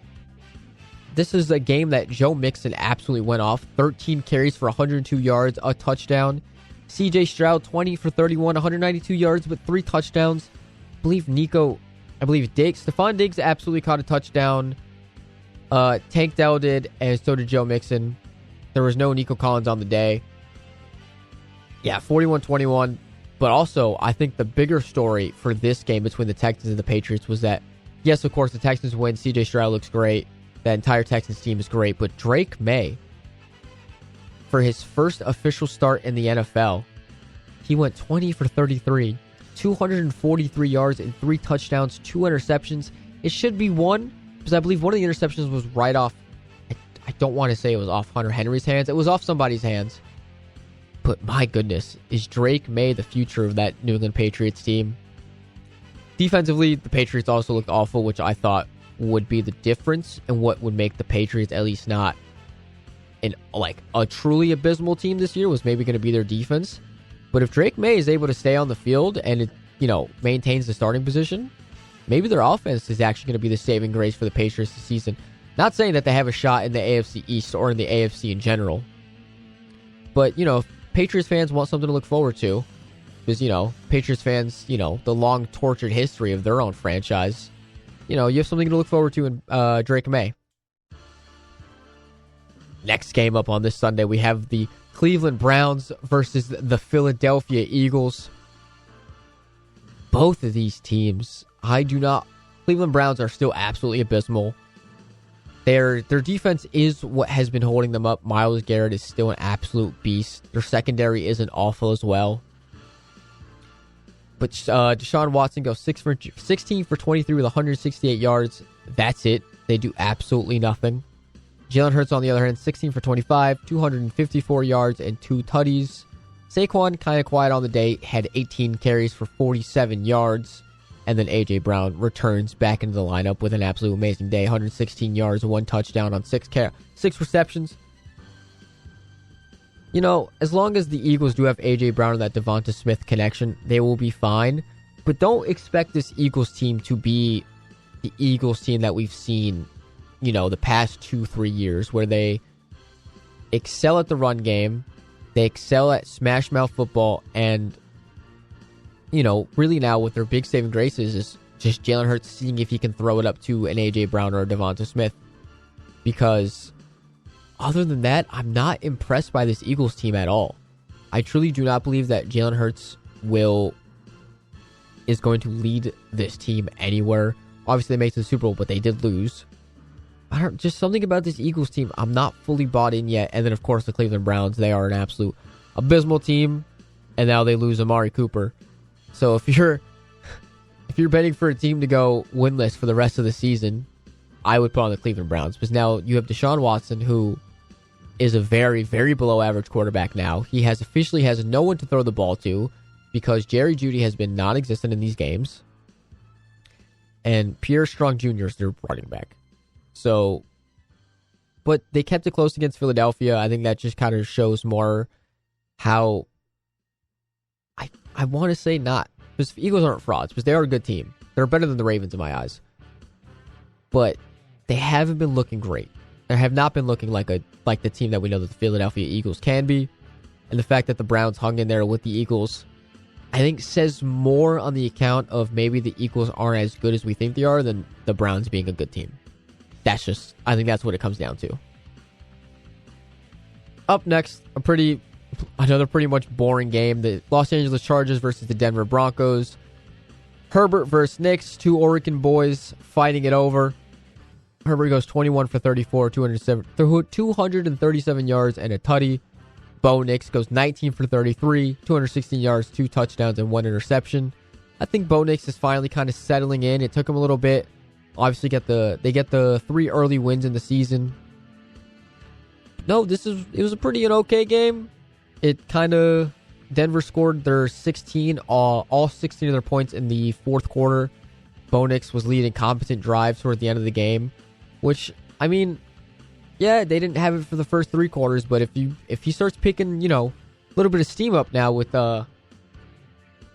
this is a game that Joe Mixon absolutely went off. 13 carries for 102 yards, a touchdown. CJ Stroud, 20 for 31, 192 yards with 3 touchdowns. I believe Stephon Diggs absolutely caught a touchdown. Tank Dell did, and so did Joe Mixon. There was no Nico Collins on the day. Yeah, 41-21. But also, I think the bigger story for this game between the Texans and the Patriots was that, yes, of course, the Texans win. CJ Stroud looks great. That entire Texans team is great. But Drake May, for his first official start in the NFL, he went 20 for 33, 243 yards and 3 touchdowns, 2 interceptions. It should be 1, because I believe one of the interceptions was right off, I don't want to say it was off Hunter Henry's hands. It was off somebody's hands. But my goodness, is Drake May the future of that New England Patriots team? Defensively, the Patriots also looked awful, which I thought would be the difference and what would make the Patriots at least not a truly abysmal team this year was maybe going to be their defense. But if Drake May is able to stay on the field and it, maintains the starting position, maybe their offense is actually going to be the saving grace for the Patriots this season. Not saying that they have a shot in the AFC East or in the AFC in general. But, if Patriots fans want something to look forward to, because, Patriots fans, the long tortured history of their own franchise, you have something to look forward to in Drake May. Next game up on this Sunday, we have the Cleveland Browns versus the Philadelphia Eagles. Both of these teams, Cleveland Browns are still absolutely abysmal. Their defense is what has been holding them up. Myles Garrett is still an absolute beast. Their secondary isn't awful as well. But Deshaun Watson goes 16 for 23 with 168 yards. That's it. They do absolutely nothing. Jalen Hurts, on the other hand, 16 for 25, 254 yards, and 2 tutties. Saquon, kind of quiet on the day, had 18 carries for 47 yards. And then A.J. Brown returns back into the lineup with an absolute amazing day. 116 yards, 1 touchdown on 6 receptions. You know, as long as the Eagles do have A.J. Brown and that Devonta Smith connection, they will be fine. But don't expect this Eagles team to be the Eagles team that we've seen, you know, the past 2-3 years, where they excel at the run game, they excel at smash mouth football, and you know, really now what their big saving grace is just Jalen Hurts seeing if he can throw it up to an A.J. Brown or a Devonta Smith. Because other than that, I'm not impressed by this Eagles team at all. I truly do not believe that Jalen Hurts is going to lead this team anywhere. Obviously, they made it to the Super Bowl, but they did lose. Just something about this Eagles team, I'm not fully bought in yet. And then, of course, the Cleveland Browns, they are an absolute abysmal team. And now they lose Amari Cooper. So if you're betting for a team to go winless for the rest of the season, I would put on the Cleveland Browns. Because now you have Deshaun Watson, who is a very, very below average quarterback now. He officially has no one to throw the ball to because Jerry Jeudy has been non-existent in these games. And Pierre Strong Jr. is their running back. So, but they kept it close against Philadelphia. I think that just kind of shows more how I want to say not, because the Eagles aren't frauds, because they are a good team. They're better than the Ravens in my eyes. But they haven't been looking great. They have not been looking like the team that we know that the Philadelphia Eagles can be. And the fact that the Browns hung in there with the Eagles, I think says more on the account of maybe the Eagles aren't as good as we think they are than the Browns being a good team. I think that's what it comes down to. Up next, another pretty much boring game. The Los Angeles Chargers versus the Denver Broncos. Herbert versus Knicks, 2 Oregon boys fighting it over. Herbert goes 21 for 34, 237 yards and a tutty. Bo Nix goes 19 for 33, 216 yards, 2 touchdowns, and 1 interception. I think Bo Nix is finally kind of settling in. It took him a little bit. Obviously, they get the 3 early wins in the season. No, it was a pretty okay game. Denver scored their 16, all 16 of their points in the fourth quarter. Bo Nix was leading competent drives toward the end of the game, which, I mean, yeah, they didn't have it for the first 3 quarters, but if he starts picking, a little bit of steam up now with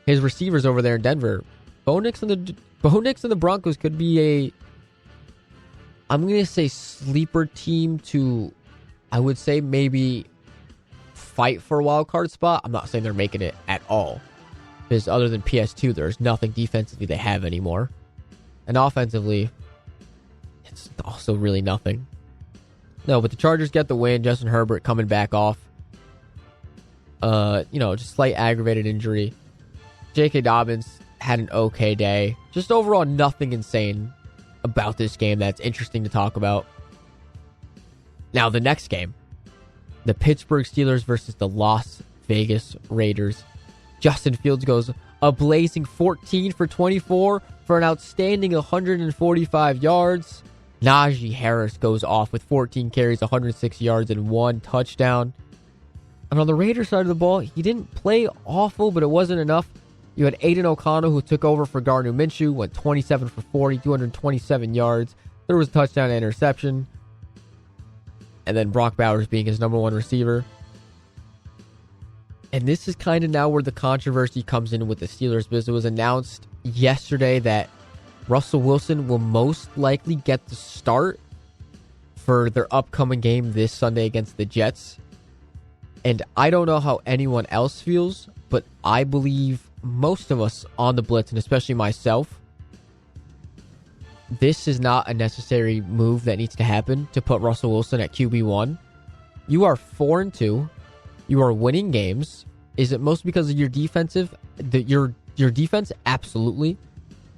his receivers over there in Denver, Bo Nix and the Broncos could be I'm going to say sleeper team to, I would say maybe fight for a wild card spot. I'm not saying they're making it at all, because other than PS2, there's nothing defensively they have anymore, and offensively, it's also really nothing. No, but the Chargers get the win. Justin Herbert coming back off, just slight aggravated injury. J.K. Dobbins had an okay day. Just overall, nothing insane about this game that's interesting to talk about. Now, the next game, the Pittsburgh Steelers versus the Las Vegas Raiders. Justin Fields goes a blazing 14 for 24 for an outstanding 145 yards. Najee Harris goes off with 14 carries, 106 yards, and 1 touchdown. And on the Raiders side of the ball, he didn't play awful, but it wasn't enough. You had Aiden O'Connell, who took over for Gardner Minshew, went 27 for 40, 227 yards. There was a touchdown and interception. And then Brock Bowers being his number 1 receiver. And this is kind of now where the controversy comes in with the Steelers, because it was announced yesterday that Russell Wilson will most likely get the start for their upcoming game this Sunday against the Jets. And I don't know how anyone else feels, but I believe most of us on the Blitz, and especially myself, this is not a necessary move that needs to happen to put Russell Wilson at QB1. You are 4-2. You are winning games. Is it mostly because of your defensive? Your defense? Absolutely.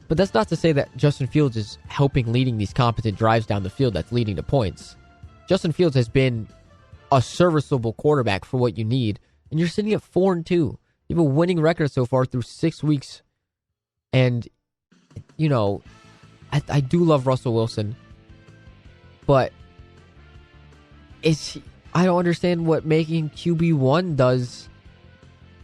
But that's not to say that Justin Fields is helping leading these competent drives down the field that's leading to points. Justin Fields has been a serviceable quarterback for what you need, and you're sitting at 4-2. You have a winning record so far through 6 weeks. And, you know, I do love Russell Wilson, but I don't understand what making QB1 does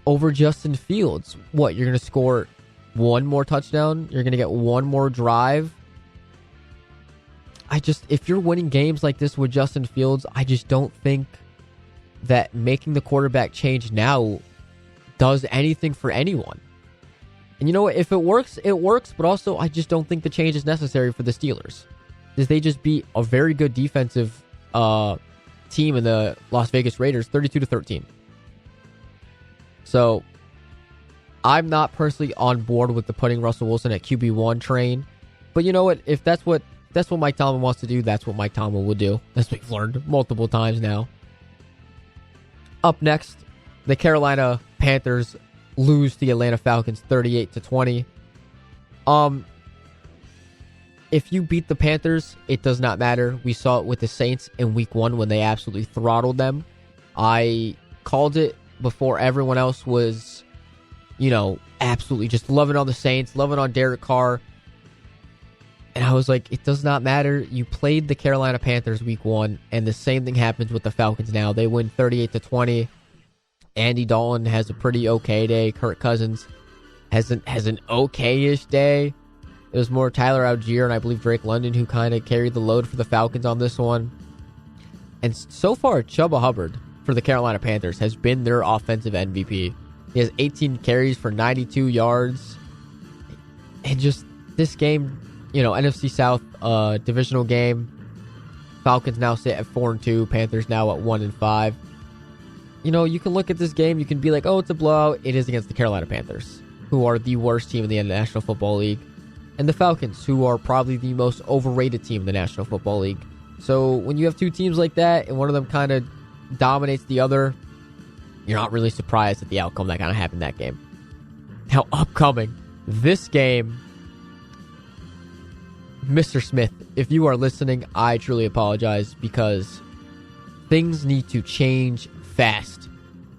over Justin Fields. What, you're going to score one more touchdown? You're going to get one more drive? If you're winning games like this with Justin Fields, I just don't think that making the quarterback change now does anything for anyone. And you know what? If it works, it works, but also I just don't think the change is necessary for the Steelers. Because they just beat a very good defensive team in the Las Vegas Raiders 32-13. So I'm not personally on board with the putting Russell Wilson at QB1 train. But you know what? If that's what Mike Tomlin wants to do, that's what Mike Tomlin will do. As we've learned multiple times now. Up next, the Carolina Panthers lose to the Atlanta Falcons 38-20. If you beat the Panthers, it does not matter. We saw it with the Saints in week 1 when they absolutely throttled them. I called it before everyone else was, absolutely just loving on the Saints, loving on Derek Carr. And I was like, it does not matter. You played the Carolina Panthers week 1, and the same thing happens with the Falcons now. They win 38-20. Andy Dalton has a pretty okay day. Kirk Cousins has an okay-ish day. It was more Tyler Algier and I believe Drake London who kind of carried the load for the Falcons on this one. And so far, Chuba Hubbard for the Carolina Panthers has been their offensive MVP. He has 18 carries for 92 yards. And just this game, NFC South divisional game. Falcons now sit at 4-2. Panthers now at 1-5. You can look at this game. You can be like, oh, it's a blowout. It is against the Carolina Panthers, who are the worst team in the National Football League. And the Falcons, who are probably the most overrated team in the National Football League. So when you have two teams like that, and one of them kind of dominates the other, you're not really surprised at the outcome that kind of happened that game. Now, upcoming, this game, Mr. Smith, if you are listening, I truly apologize because things need to change fast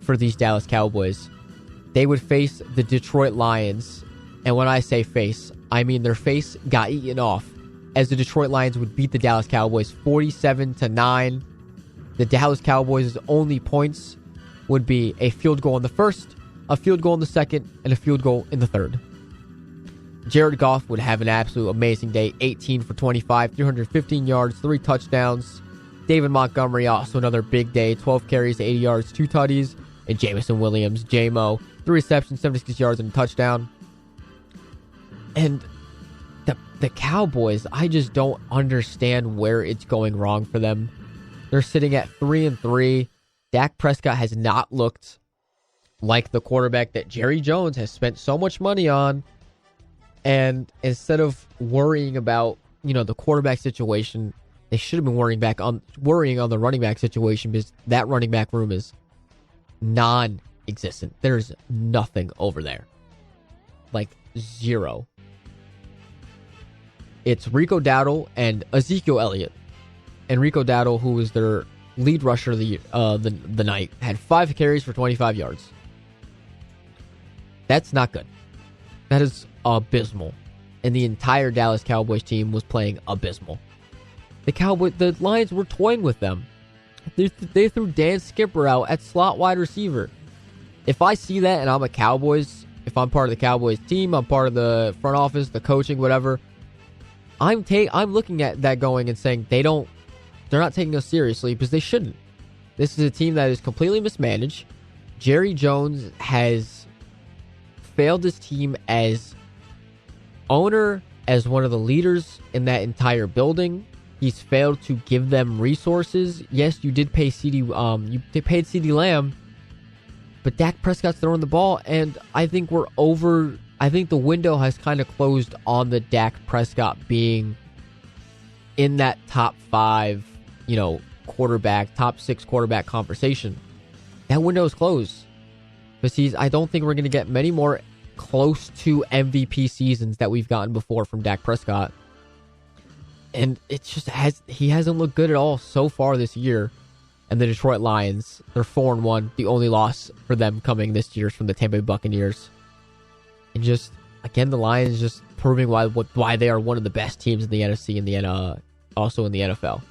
for these Dallas Cowboys. They would face the Detroit Lions, and when I say face, I mean their face got eaten off as the Detroit Lions would beat the Dallas Cowboys 47-9. The Dallas Cowboys' only points would be a field goal in the first, a field goal in the second, and a field goal in the third. Jared Goff would have an absolute amazing day, 18 for 25, 315 yards, 3 touchdowns. David Montgomery, also another big day, 12 carries, 80 yards, 2 tutties. And Jameson Williams, J-Mo, 3 receptions, 76 yards, and a touchdown. And the Cowboys, I just don't understand where it's going wrong for them. They're sitting at 3-3. Dak Prescott has not looked like the quarterback that Jerry Jones has spent so much money on. And instead of worrying about, the quarterback situation, they should have been worrying on the running back situation because that running back room is non-existent. There's nothing over there. Like, zero. It's Rico Dowdle and Ezekiel Elliott. And Rico Dowdle, who was their lead rusher of the night, had 5 carries for 25 yards. That's not good. That is abysmal. And the entire Dallas Cowboys team was playing abysmal. The Lions were toying with them. They threw Dan Skipper out at slot wide receiver. If I see that and I'm a Cowboys, if I'm part of the Cowboys team, I'm part of the front office, the coaching, whatever, I'm looking at that going and saying they're not taking us seriously because they shouldn't. This is a team that is completely mismanaged. Jerry Jones has failed his team as owner, as one of the leaders in that entire building. He's failed to give them resources. Yes, you did pay paid CeeDee Lamb, but Dak Prescott's throwing the ball, and I think I think the window has kind of closed on the Dak Prescott being in that top 5, quarterback, top 6 quarterback conversation. That window is closed. Because I don't think we're going to get many more close to MVP seasons that we've gotten before from Dak Prescott. And he hasn't looked good at all so far this year. And the Detroit Lions, they're 4-1. The only loss for them coming this year is from the Tampa Bay Buccaneers. And just, again, the Lions just proving why they are one of the best teams in the NFC and also in the NFL.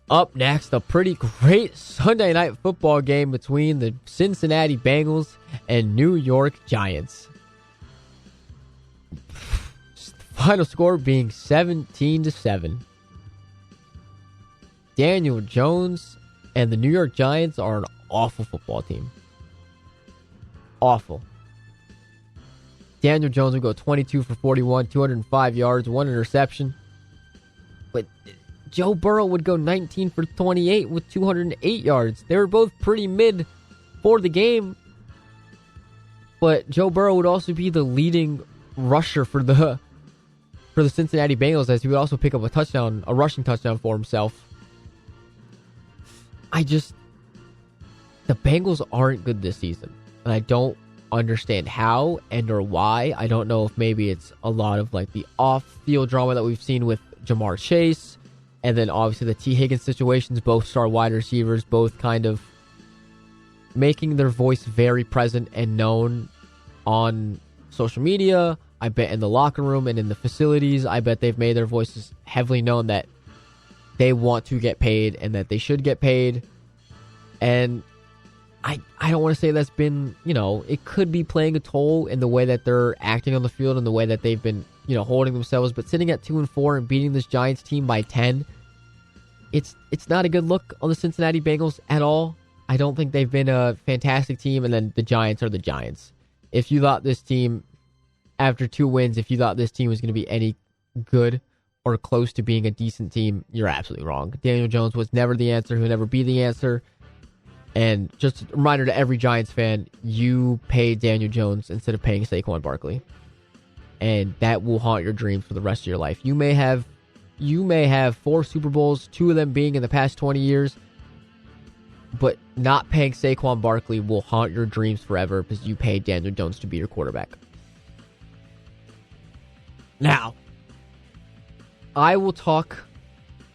Up next, a pretty great Sunday night football game between the Cincinnati Bengals and New York Giants. Final score being 17-7. Daniel Jones and the New York Giants are an awful football team. Awful. Daniel Jones would go 22 for 41, 205 yards, 1 interception. But Joe Burrow would go 19 for 28 with 208 yards. They were both pretty mid for the game. But Joe Burrow would also be the leading rusher for the Cincinnati Bengals, as he would also pick up a rushing touchdown for himself. The Bengals aren't good this season. And I don't understand how or why. I don't know if maybe it's a lot of like the off-field drama that we've seen with Jamar Chase. And then obviously the T. Higgins situations, both star wide receivers, both kind of making their voice very present and known on social media. I bet in the locker room and in the facilities, I bet they've made their voices heavily known that they want to get paid and that they should get paid. And I don't want to say that's been, it could be playing a toll in the way that they're acting on the field and the way that they've been, holding themselves. But sitting at 2-4 and beating this Giants team by 10, it's not a good look on the Cincinnati Bengals at all. I don't think they've been a fantastic team, and then the Giants are the Giants. If you thought this team, after 2 wins, if you thought this team was going to be any good or close to being a decent team, you're absolutely wrong. Daniel Jones was never the answer. He'll never be the answer. And just a reminder to every Giants fan, you pay Daniel Jones instead of paying Saquon Barkley. And that will haunt your dreams for the rest of your life. You may have 4 Super Bowls, 2 of them being in the past 20 years, but not paying Saquon Barkley will haunt your dreams forever because you paid Daniel Jones to be your quarterback. Now, I will talk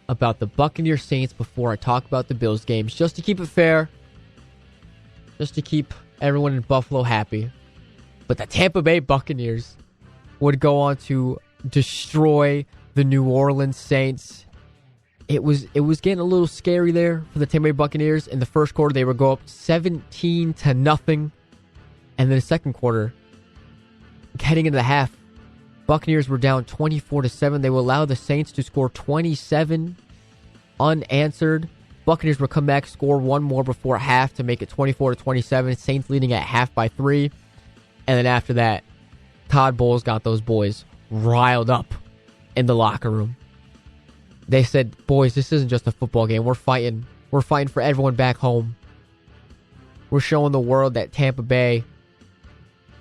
about the Buccaneers Saints before I talk about the Bills games, just to keep it fair, just to keep everyone in Buffalo happy. But the Tampa Bay Buccaneers would go on to destroy the New Orleans Saints. It was getting a little scary there for the Tampa Bay Buccaneers. In the first quarter, they would go up 17-0. And then the second quarter, heading into the half, Buccaneers were down 24-7. They would allow the Saints to score 27 unanswered. Buccaneers would come back, score one more before half to make it 24-27. Saints leading at half by 3. And then after that, Todd Bowles got those boys riled up in the locker room. They said, boys, this isn't just a football game. We're fighting. We're fighting for everyone back home. We're showing the world that Tampa Bay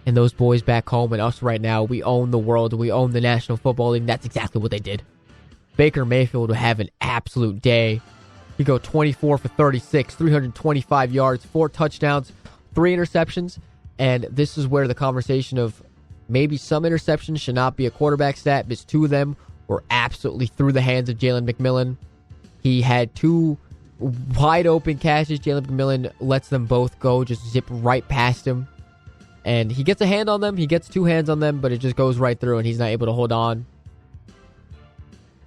and those boys back home and us right now, we own the world. We own the National Football League. That's exactly what they did. Baker Mayfield would have an absolute day. He'd go 24 for 36, 325 yards, 4 touchdowns, 3 interceptions. And this is where the conversation of maybe some interceptions should not be a quarterback stat, because 2 of them were absolutely through the hands of Jalen McMillan. He had 2 wide open catches. Jalen McMillan lets them both go, just zip right past him. And he gets a hand on them. He gets 2 hands on them, but it just goes right through and he's not able to hold on.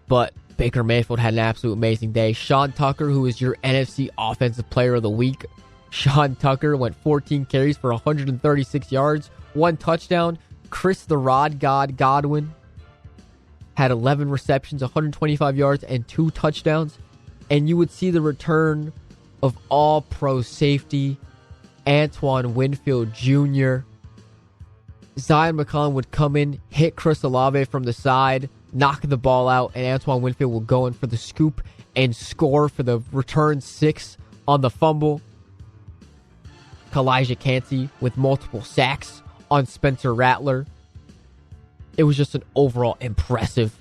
But Baker Mayfield had an absolute amazing day. Sean Tucker, who is your NFC Offensive Player of the Week. Sean Tucker went 14 carries for 136 yards, 1 touchdown. Chris the Rod God Godwin had 11 receptions, 125 yards, and 2 touchdowns. And you would see the return of all-pro safety Antoine Winfield Jr. Zion McCollum would come in, hit Chris Olave from the side, knock the ball out, and Antoine Winfield will go in for the scoop and score for the return 6 on the fumble. Kalijah Kancey with multiple sacks on Spencer Rattler. It was just an overall impressive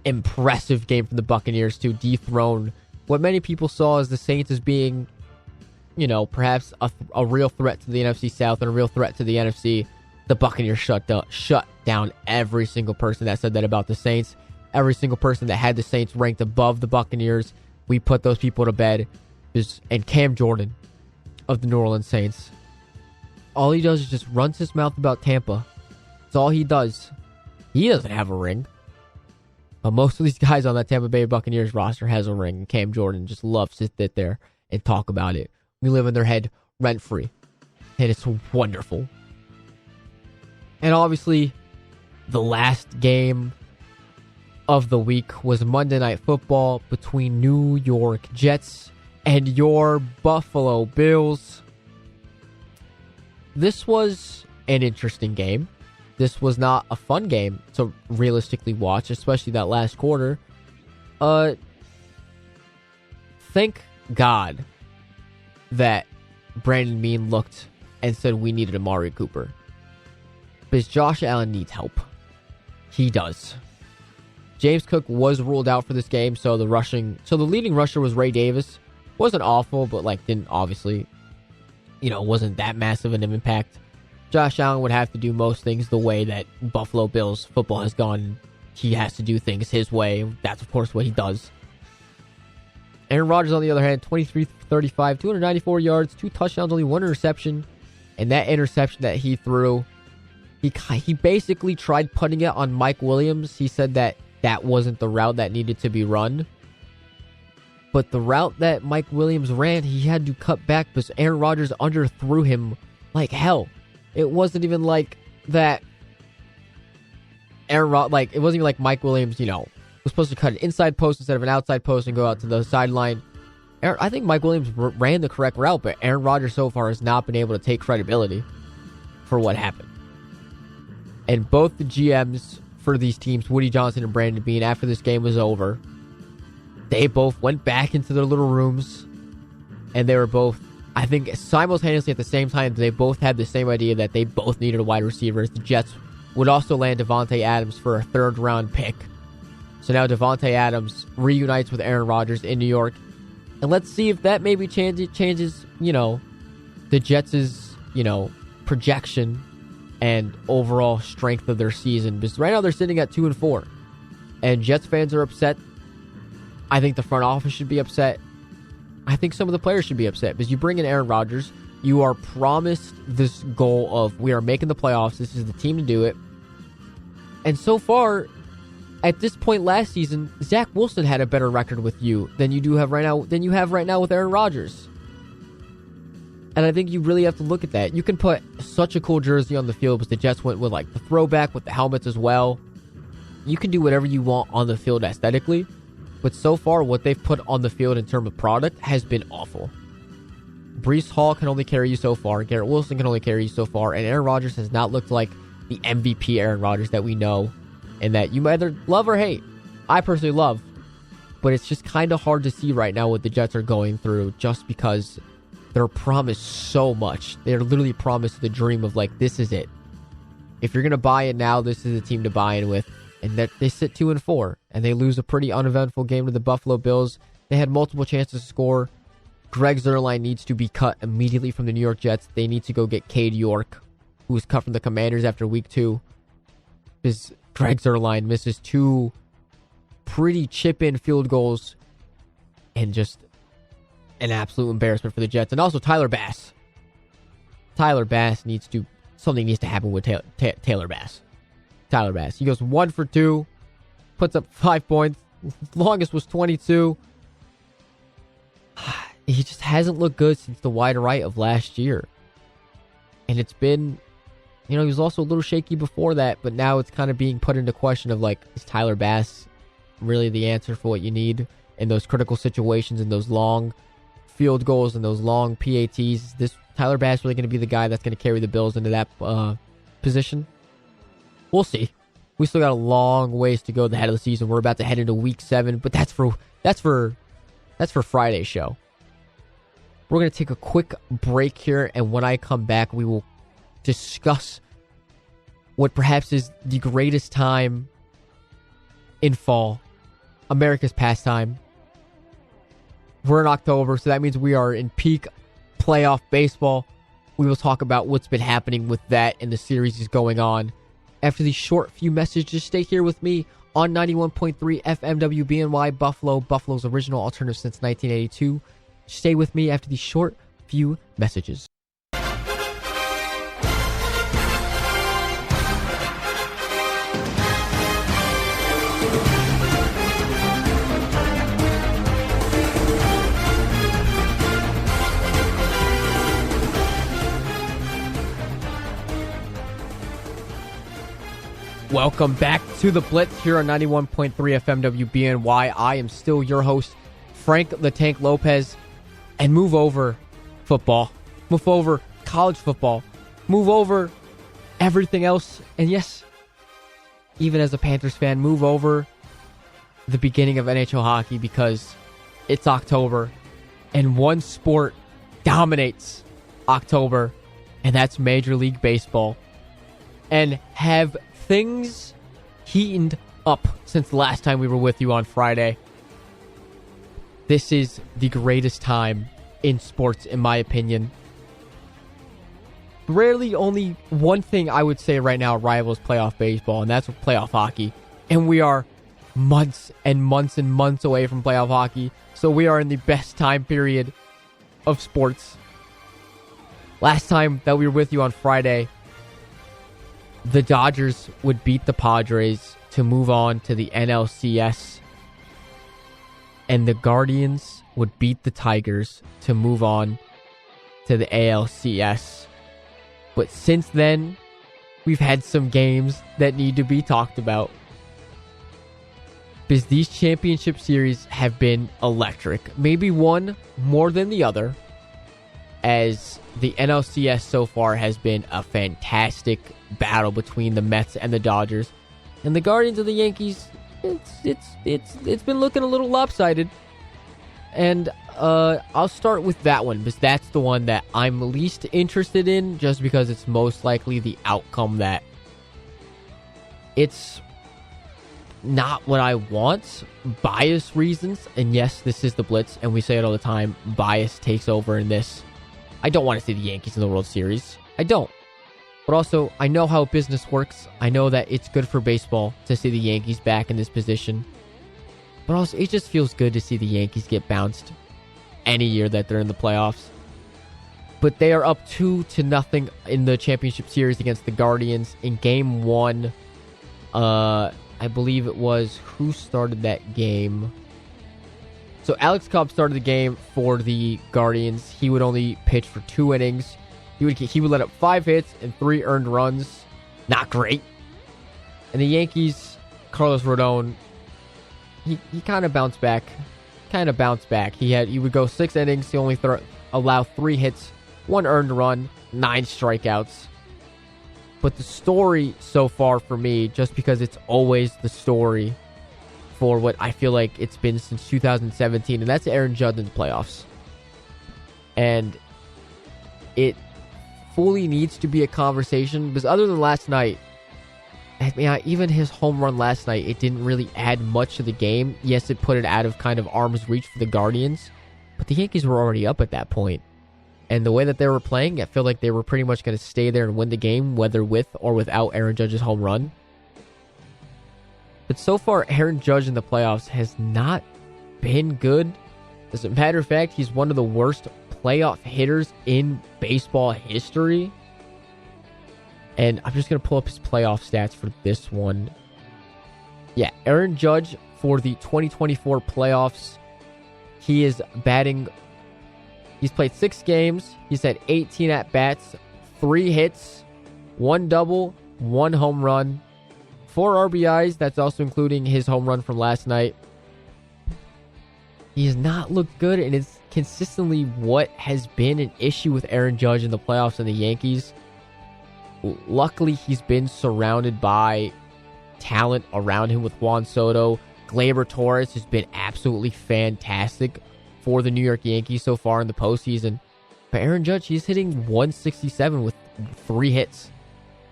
game from the Buccaneers to dethrone what many people saw as the Saints as being, perhaps a real threat to the NFC South and a real threat to the NFC, the Buccaneers shut down every single person that said that about the Saints. Every single person that had the Saints ranked above the Buccaneers, we put those people to bed. And Cam Jordan of the New Orleans Saints, all he does is just runs his mouth about Tampa. That's all he does. He doesn't have a ring. But most of these guys on that Tampa Bay Buccaneers roster has a ring. And Cam Jordan just loves to sit there and talk about it. We live in their head rent-free. And it's wonderful. And obviously, the last game of the week was Monday Night Football between New York Jets and your Buffalo Bills. This was an interesting game. This was not a fun game to realistically watch, especially that last quarter. Thank God that Brandon Beane looked and said we needed Amari Cooper. Because Josh Allen needs help. He does. James Cook was ruled out for this game, so the leading rusher was Ray Davis. Wasn't awful, but didn't obviously, wasn't that massive an impact. Josh Allen would have to do most things the way that Buffalo Bills football has gone. He has to do things his way. That's, of course, what he does. Aaron Rodgers, on the other hand, 23-35, 294 yards, 2 touchdowns, only 1 interception. And that interception that he threw, he basically tried putting it on Mike Williams. He said that wasn't the route that needed to be run. But the route that Mike Williams ran, he had to cut back because Aaron Rodgers underthrew him like hell. It wasn't even like that. It wasn't even like Mike Williams, was supposed to cut an inside post instead of an outside post and go out to the sideline. I think Mike Williams ran the correct route, but Aaron Rodgers so far has not been able to take credibility for what happened. And both the GMs for these teams, Woody Johnson and Brandon Beane, after this game was over, they both went back into their little rooms, and they were both, I think, simultaneously at the same time, they both had the same idea that they both needed a wide receiver. The Jets would also land Davante Adams for a third-round pick. So now Davante Adams reunites with Aaron Rodgers in New York. And let's see if that maybe changes, the Jets' projection and overall strength of their season. Because right now they're sitting at 2-4. And Jets fans are upset. I think the front office should be upset. I think some of the players should be upset. Because you bring in Aaron Rodgers, you are promised this goal of we are making the playoffs. This is the team to do it. And so far, at this point last season, Zach Wilson had a better record with you than you have right now with Aaron Rodgers. And I think you really have to look at that. You can put such a cool jersey on the field because the Jets went with the throwback with the helmets as well. You can do whatever you want on the field aesthetically. But so far, what they've put on the field in terms of product has been awful. Breece Hall can only carry you so far. Garrett Wilson can only carry you so far. And Aaron Rodgers has not looked like the MVP Aaron Rodgers that we know and that you either love or hate. I personally love. But it's just kind of hard to see right now what the Jets are going through just because they're promised so much. They're literally promised the dream of this is it. If you're going to buy it now, this is the team to buy in with. And that they sit 2-4 and they lose a pretty uneventful game to the Buffalo Bills. They had multiple chances to score. Greg Zuerlein needs to be cut immediately from the New York Jets. They need to go get Cade York, who was cut from the Commanders after week 2. Because Greg Zuerlein misses 2 pretty chip-in field goals and just an absolute embarrassment for the Jets. And also Tyler Bass. Tyler Bass something needs to happen with Tyler Bass. Tyler Bass. He goes 1 for 2, puts up 5 points. Longest was 22. He just hasn't looked good since the wide right of last year. And it's been, he was also a little shaky before that, but now it's kind of being put into question of is Tyler Bass really the answer for what you need in those critical situations, in those long field goals and those long PATs? Is this Tyler Bass really going to be the guy that's going to carry the Bills into that position? We'll see. We still got a long ways to go at the head of the season. We're about to head into week 7, but that's for Friday's show. We're going to take a quick break here, and when I come back, we will discuss what perhaps is the greatest time in fall, America's pastime. We're in October, so that means we are in peak playoff baseball. We will talk about what's been happening with that and the series is going on. After these short few messages, stay here with me on 91.3 FM WBNY Buffalo, Buffalo's original alternative since 1982. Stay with me after these short few messages. Welcome back to the Blitz here on 91.3 FM WBNY. I am still your host, Frank the Tank Lopez. And move over football. Move over college football. Move over everything else. And yes, even as a Panthers fan, move over the beginning of NHL hockey because it's October. And one sport dominates October, and that's Major League Baseball. And have things heated up since the last time we were with you on Friday. This is the greatest time in sports, in my opinion. Rarely only one thing I would say right now rivals playoff baseball, and that's playoff hockey. And we are months and months and months away from playoff hockey, so we are in the best time period of sports. Last time that we were with you on Friday, the Dodgers would beat the Padres to move on to the NLCS, and the Guardians would beat the Tigers to move on to the ALCS. But since then, we've had some games that need to be talked about, because these championship series have been electric. Maybe one more than the other, as the NLCS so far has been a fantastic battle between the Mets and the Dodgers. And the Guardians of the Yankees, it's been looking a little lopsided. And I'll start with that one, because that's the one that I'm least interested in, just because it's most likely the outcome that it's not what I want. Bias reasons, and yes, this is the Blitz, and we say it all the time, bias takes over in this. I don't want to see the Yankees in the World Series. I don't. But also, I know how business works. I know that it's good for baseball to see the Yankees back in this position. But also, it just feels good to see the Yankees get bounced any year that they're in the playoffs. But they are up 2-0 in the championship series against the Guardians. In game one, I believe it was, who started that game? So Alex Cobb started the game for the Guardians. He would only pitch for 2 innings. He would let up 5 hits and 3 earned runs. Not great. And the Yankees, Carlos Rodon, he kind of bounced back. He would go 6 innings. He only allow 3 hits, 1 earned run, 9 strikeouts. But the story so far for me, just because it's always the story for what I feel like it's been since 2017, and that's Aaron Judge in the playoffs. And it fully needs to be a conversation, because other than last night, I mean, even his home run last night, it didn't really add much to the game. Yes, it put it out of kind of arm's reach for the Guardians, but the Yankees were already up at that point. And the way that they were playing, I feel like they were pretty much going to stay there and win the game, whether with or without Aaron Judge's home run. But so far, Aaron Judge in the playoffs has not been good. As a matter of fact, he's one of the worst playoff hitters in baseball history. And I'm just going to pull up his playoff stats for this one. Yeah, Aaron Judge for the 2024 playoffs, he is batting. He's played 6 games. He's had 18 at-bats, 3 hits, 1 double, 1 home run, 4 RBIs. That's also including his home run from last night. He has not looked good, and it's consistently what has been an issue with Aaron Judge in the playoffs and the Yankees. Luckily, he's been surrounded by talent around him with Juan Soto. Gleyber Torres has been absolutely fantastic for the New York Yankees so far in the postseason. But Aaron Judge, he's hitting 167 with 3 hits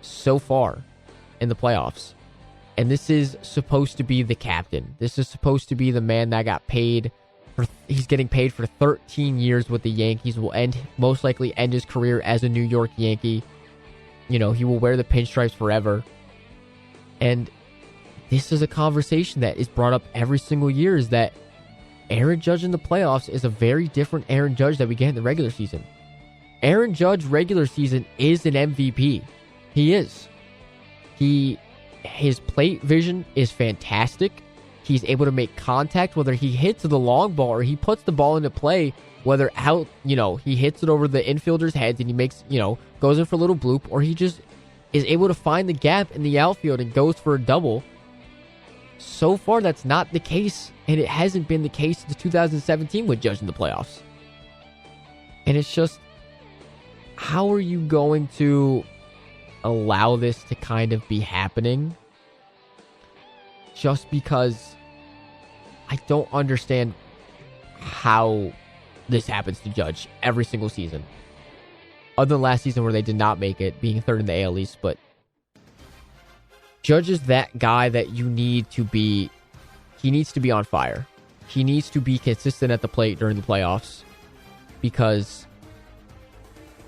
so far in the playoffs. And this is supposed to be the captain. This is supposed to be the man that got paid He's getting paid for 13 years with the Yankees. Will most likely end his career as a New York Yankee. He will wear the pinstripes forever. And this is a conversation that is brought up every single year, is that Aaron Judge in the playoffs is a very different Aaron Judge that we get in the regular season. Aaron Judge regular season is an MVP. He is. His plate vision is fantastic. He's able to make contact, whether he hits the long ball or he puts the ball into play, whether he hits it over the infielder's heads and he makes, goes in for a little bloop, or he just is able to find the gap in the outfield and goes for a double. So far, that's not the case, and it hasn't been the case since 2017 with Judge in the playoffs. And it's just, how are you going to allow this to kind of be happening? Just because I don't understand how this happens to Judge every single season. Other than last season where they did not make it, being third in the AL East, but Judge is that guy that he needs to be on fire. He needs to be consistent at the plate during the playoffs because,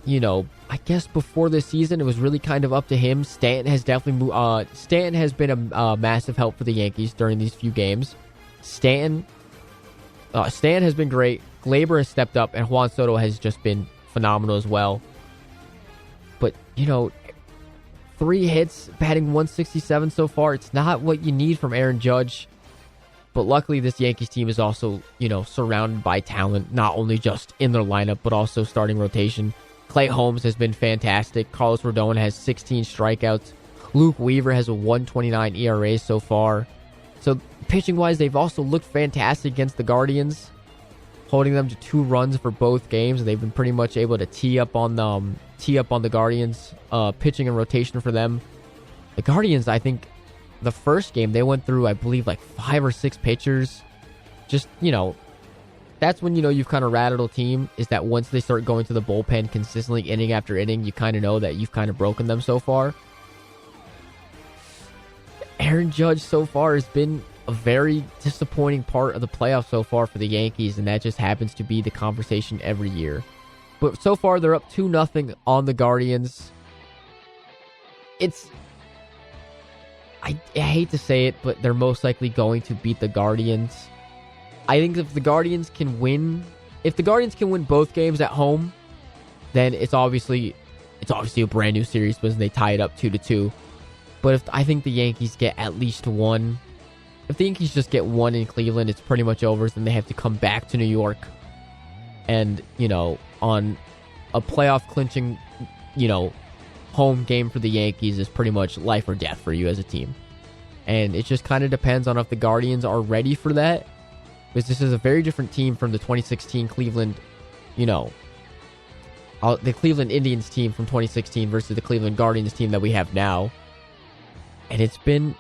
I guess before this season, it was really kind of up to him. Stanton has definitely Stanton has been a massive help for the Yankees during these few games. Stanton has been great. Gleyber has stepped up, and Juan Soto has just been phenomenal as well. But, 3 hits, batting 167 so far. It's not what you need from Aaron Judge. But luckily, this Yankees team is also, surrounded by talent, not only just in their lineup, but also starting rotation. Clay Holmes has been fantastic. Carlos Rodon has 16 strikeouts. Luke Weaver has a 1.29 ERA so far. So pitching-wise, they've also looked fantastic against the Guardians, holding them to 2 runs for both games. They've been pretty much able to tee up on the Guardians, pitching and rotation for them. The Guardians, I think, the first game they went through, I believe, like 5 or 6 pitchers. Just that's when you've kind of rattled a team, is that once they start going to the bullpen consistently inning after inning, you kind of know that you've kind of broken them so far. Aaron Judge so far has been a very disappointing part of the playoffs so far for the Yankees, and that just happens to be the conversation every year. But so far, they're up 2-0 on the Guardians. I hate to say it, but they're most likely going to beat the Guardians. I think if the Guardians can win both games at home, then it's obviously a brand new series because they tie it up 2-2. But I think the Yankees get at least one. If the Yankees just get one in Cleveland, it's pretty much over. Then they have to come back to New York. And, on a playoff clinching, home game for the Yankees is pretty much life or death for you as a team. And it just kind of depends on if the Guardians are ready for that. Because this is a very different team from the 2016 Cleveland, the Cleveland Indians team from 2016 versus the Cleveland Guardians team that we have now. And it's been,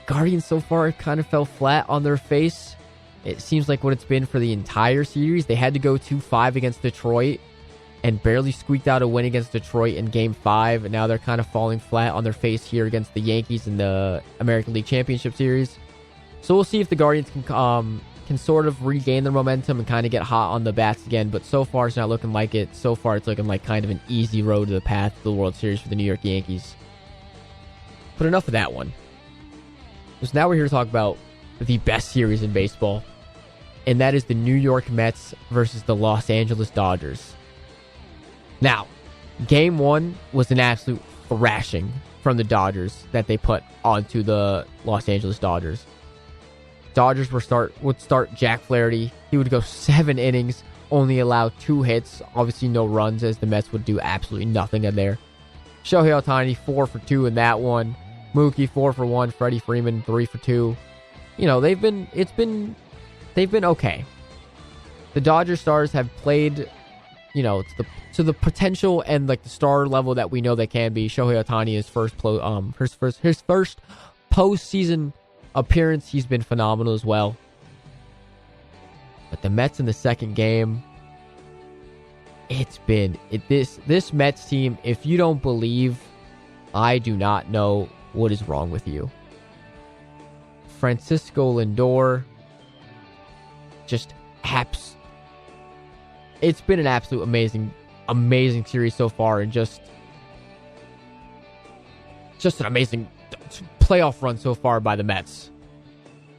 Guardians so far kind of fell flat on their face. It seems like what it's been for the entire series. They had to go 2-5 against Detroit and barely squeaked out a win against Detroit in Game 5. And now they're kind of falling flat on their face here against the Yankees in the American League Championship Series. So we'll see if the Guardians can sort of regain their momentum and kind of get hot on the bats again. But so far, it's not looking like it. So far, it's looking like kind of an easy road to the path to the World Series for the New York Yankees. But enough of that one. So now we're here to talk about the best series in baseball. And that is the New York Mets versus the Los Angeles Dodgers. Now, Game 1 was an absolute thrashing from the Dodgers that they put onto the Los Angeles Dodgers. Dodgers would start Jack Flaherty. He would go 7 innings, only allow 2 hits. Obviously no runs, as the Mets would do absolutely nothing in there. Shohei Ohtani 4 for 2 in that one. Mookie 4 for 1. Freddie Freeman 3 for 2. They've been okay. The Dodgers stars have played, to the potential and like the star level that we know they can be. Shohei Ohtani, his first postseason appearance, he's been phenomenal as well. But the Mets in the second game, this Mets team, if you don't believe, I do not know what is wrong with you. Francisco Lindor, just it's been an absolute amazing series so far, and just an amazing playoff run so far by the Mets.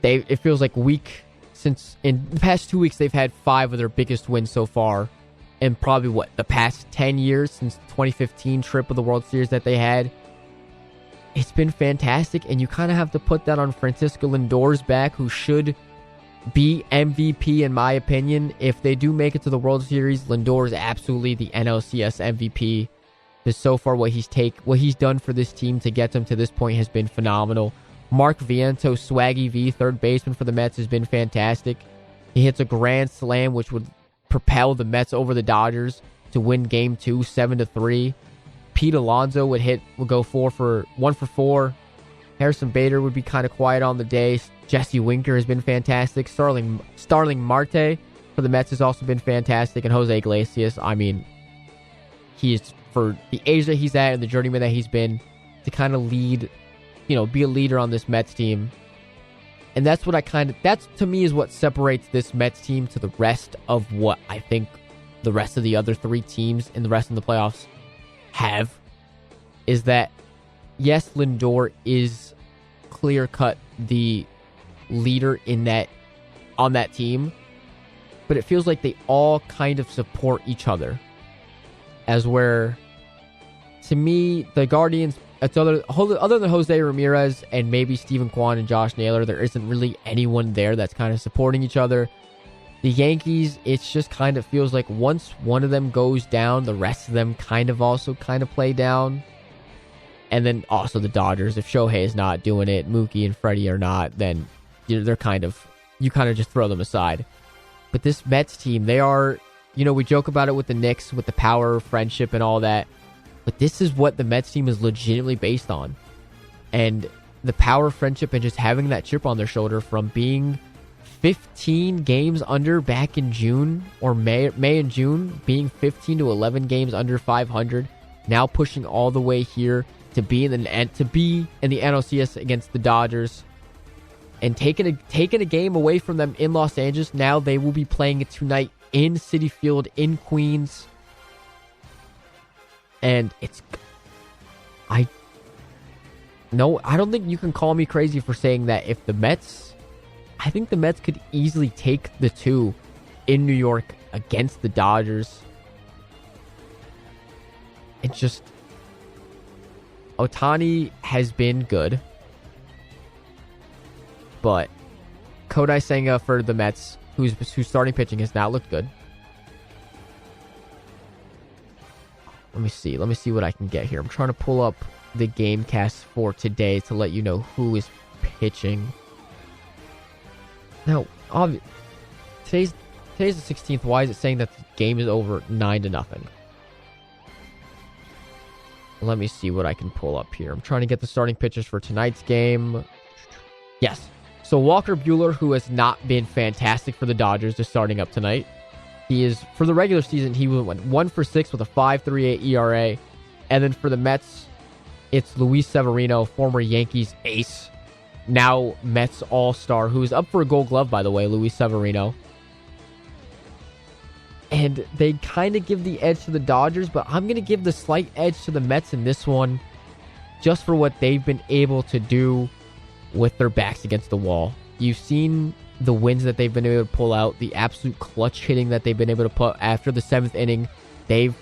It feels like since in the past 2 weeks they've had 5 of their biggest wins so far, in probably the past 10 years since the 2015 trip of the World Series that they had. It's been fantastic, and you kind of have to put that on Francisco Lindor's back, who should be MVP in my opinion. If they do make it to the World Series, Lindor is absolutely the NLCS MVP. Because so far what he's done for this team to get them to this point has been phenomenal. Mark Vientos, Swaggy V, third baseman for the Mets, has been fantastic. He hits a grand slam, which would propel the Mets over the Dodgers to win Game 2, 7-3. Pete Alonso would go 1 for 4. Harrison Bader would be kind of quiet on the day. Jesse Winker has been fantastic. Starling Marte for the Mets has also been fantastic. And Jose Iglesias, I mean, he is, for the age that he's at and the journeyman that he's been, to kind of lead, be a leader on this Mets team. And that's to me is what separates this Mets team to the rest of what I think the rest of the other 3 teams in the rest of the playoffs have, is that, yes, Lindor is clear-cut the leader on that team, but it feels like they all kind of support each other. As where, to me, the Guardians, other than Jose Ramirez and maybe Steven Kwan and Josh Naylor, there isn't really anyone there that's kind of supporting each other. The Yankees, it's just kind of feels like once one of them goes down, the rest of them kind of play down. And then also the Dodgers, if Shohei is not doing it, Mookie and Freddie are not, then they're you kind of just throw them aside. But this Mets team, they are, we joke about it with the Knicks, with the power, friendship, and all that. But this is what the Mets team is legitimately based on. And the power, friendship, and just having that chip on their shoulder from being 15 games under back in June, or May and June, being 15 to 11 games under 500, now pushing all the way here to be in the NLCS against the Dodgers, and taking a game away from them in Los Angeles. Now they will be playing it tonight in Citi Field in Queens. And I don't think you can call me crazy for saying that I think the Mets could easily take the 2 in New York against the Dodgers. It's just, Ohtani has been good, but Kodai Senga for the Mets, who's starting pitching, has not looked good. Let me see what I can get here. I'm trying to pull up the game cast for today to let you know who is pitching. Now, today's the 16th. Why is it saying that the game is over 9-0? Let me see what I can pull up here. I'm trying to get the starting pitchers for tonight's game. Yes. So Walker Buehler, who has not been fantastic for the Dodgers, is starting up tonight. He is, for the regular season, he went 1 for 6 with a 5.38 ERA. And then for the Mets, it's Luis Severino, former Yankees ace, now Mets All-Star, who's up for a Gold Glove, by the way, Luis Severino. And they kind of give the edge to the Dodgers, but I'm going to give the slight edge to the Mets in this one, just for what they've been able to do with their backs against the wall. You've seen the wins that they've been able to pull out, the absolute clutch hitting that they've been able to put after the 7th inning. They've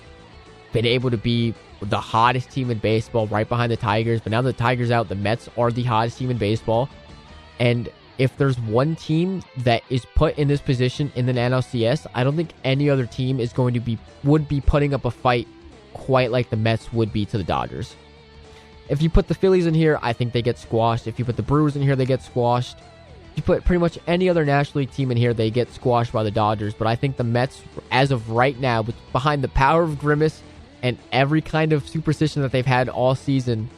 been able to be the hottest team in baseball, right behind the Tigers. But now that the Tigers out, the Mets are the hottest team in baseball. And if there's one team that is put in this position in the NLCS, I don't think any other team would be putting up a fight quite like the Mets would be to the Dodgers. If you put the Phillies in here, I think they get squashed. If you put the Brewers in here, they get squashed. If you put pretty much any other National League team in here, they get squashed by the Dodgers. But I think the Mets, as of right now, behind the power of Grimace and every kind of superstition that they've had all season,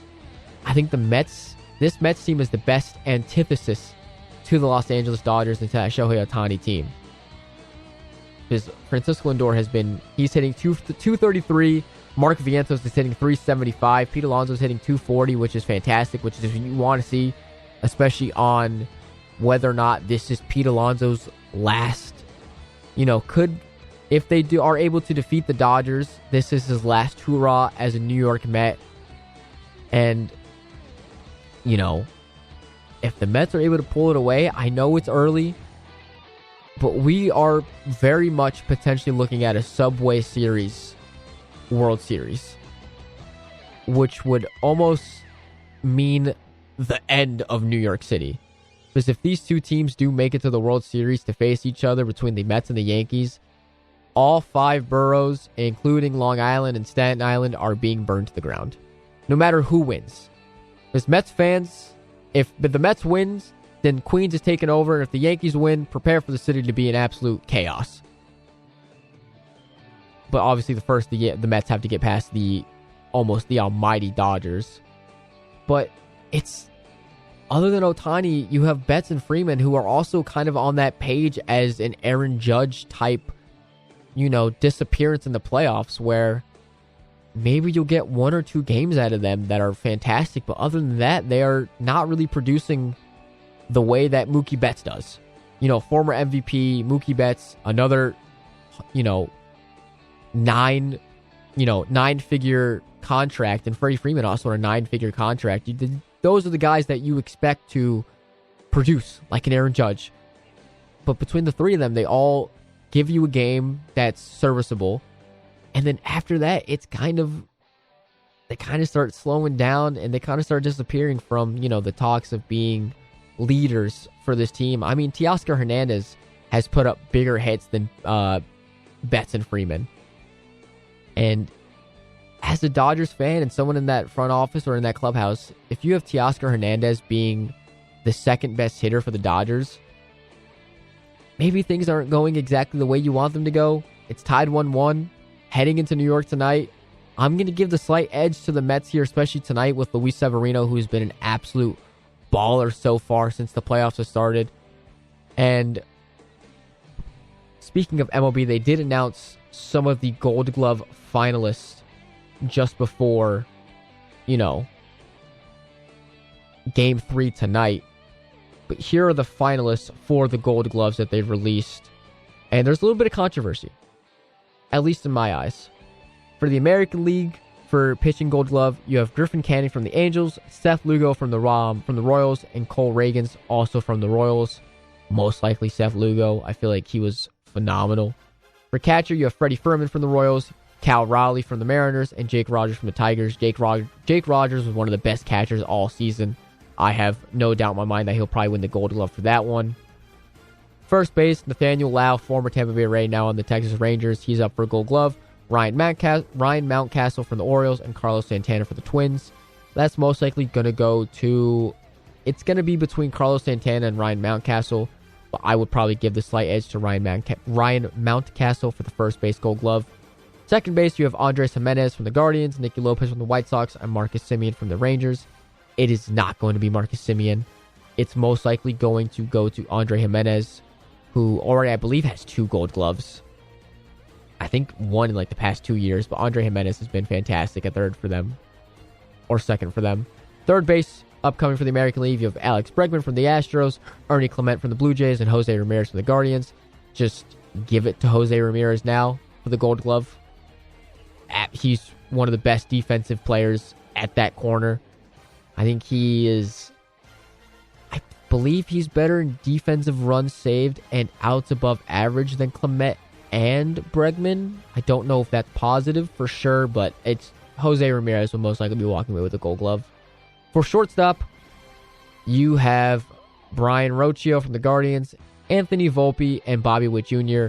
I think this Mets team is the best antithesis to the Los Angeles Dodgers and to that Shohei Ohtani team. Because Francisco Lindor he's hitting 233. Mark Vientos is hitting 375. Pete Alonso is hitting 240, which is fantastic, which is what you want to see, especially on whether or not this is Pete Alonso's last, if they are able to defeat the Dodgers, this is his last hurrah as a New York Met. And, if the Mets are able to pull it away, I know it's early, but we are very much potentially looking at a Subway Series World Series, which would almost mean the end of New York City. Because if these two teams do make it to the World Series to face each other between the Mets and the Yankees, all 5 boroughs, including Long Island and Staten Island, are being burned to the ground. No matter who wins. Because Mets fans, if the Mets wins, then Queens is taken over, and if the Yankees win, prepare for the city to be in absolute chaos. But obviously, the Mets have to get past the almighty Dodgers. But it's, other than Ohtani, you have Betts and Freeman, who are also kind of on that page as an Aaron Judge type, disappearance in the playoffs, where maybe you'll get 1 or 2 games out of them that are fantastic. But other than that, they are not really producing the way that Mookie Betts does. Former MVP Mookie Betts, another, 9-figure contract, and Freddie Freeman also on a 9-figure contract. Those are the guys that you expect to produce, like an Aaron Judge. But between the 3 of them, they all give you a game that's serviceable. And then after that, they kind of start slowing down, and they kind of start disappearing from, the talks of being leaders for this team. I mean, Teoscar Hernandez has put up bigger hits than Betts and Freeman. And as a Dodgers fan and someone in that front office or in that clubhouse, if you have Teoscar Hernandez being the second best hitter for the Dodgers, maybe things aren't going exactly the way you want them to go. It's tied 1-1, heading into New York tonight. I'm going to give the slight edge to the Mets here, especially tonight with Luis Severino, who's been an absolute baller so far since the playoffs have started. And speaking of MLB, they did announce some of the Gold Glove finalists just before, Game 3 tonight. But here are the finalists for the Gold Gloves that they've released. And there's a little bit of controversy, at least in my eyes. For the American League, for pitching Gold Glove, you have Griffin Canning from the Angels, Seth Lugo from the Royals, and Cole Reagans also from the Royals. Most likely Seth Lugo. I feel like he was phenomenal. For catcher, you have Freddie Furman from the Royals, Cal Raleigh from the Mariners, and Jake Rogers from the Tigers. Jake Rogers was one of the best catchers all season. I have no doubt in my mind that he'll probably win the Gold Glove for that one. First base, Nathaniel Lau, former Tampa Bay Ray, now on the Texas Rangers. He's up for Gold Glove. Ryan Mountcastle from the Orioles, and Carlos Santana for the Twins. That's most likely going to go to... It's going to be between Carlos Santana and Ryan Mountcastle, but I would probably give the slight edge to Ryan Mountcastle for the first base Gold Glove. Second base, you have Andres Jimenez from the Guardians, Nicky Lopez from the White Sox, and Marcus Semien from the Rangers. It is not going to be Marcus Semien. It's most likely going to go to Andre Jimenez, who already, I believe, has 2 Gold Gloves. I think one in the past 2 years, but Andre Jimenez has been fantastic at third for them, or second for them. Third base, upcoming for the American League, you have Alex Bregman from the Astros, Ernie Clement from the Blue Jays, and Jose Ramirez from the Guardians. Just give it to Jose Ramirez now for the Gold Glove. He's one of the best defensive players at that corner. I think I believe he's better in defensive runs saved and outs above average than Clement and Bregman. I don't know if that's positive for sure, but it's Jose Ramirez will most likely be walking away with the Gold Glove. For shortstop, you have Brian Rocchio from the Guardians, Anthony Volpe, and Bobby Witt Jr.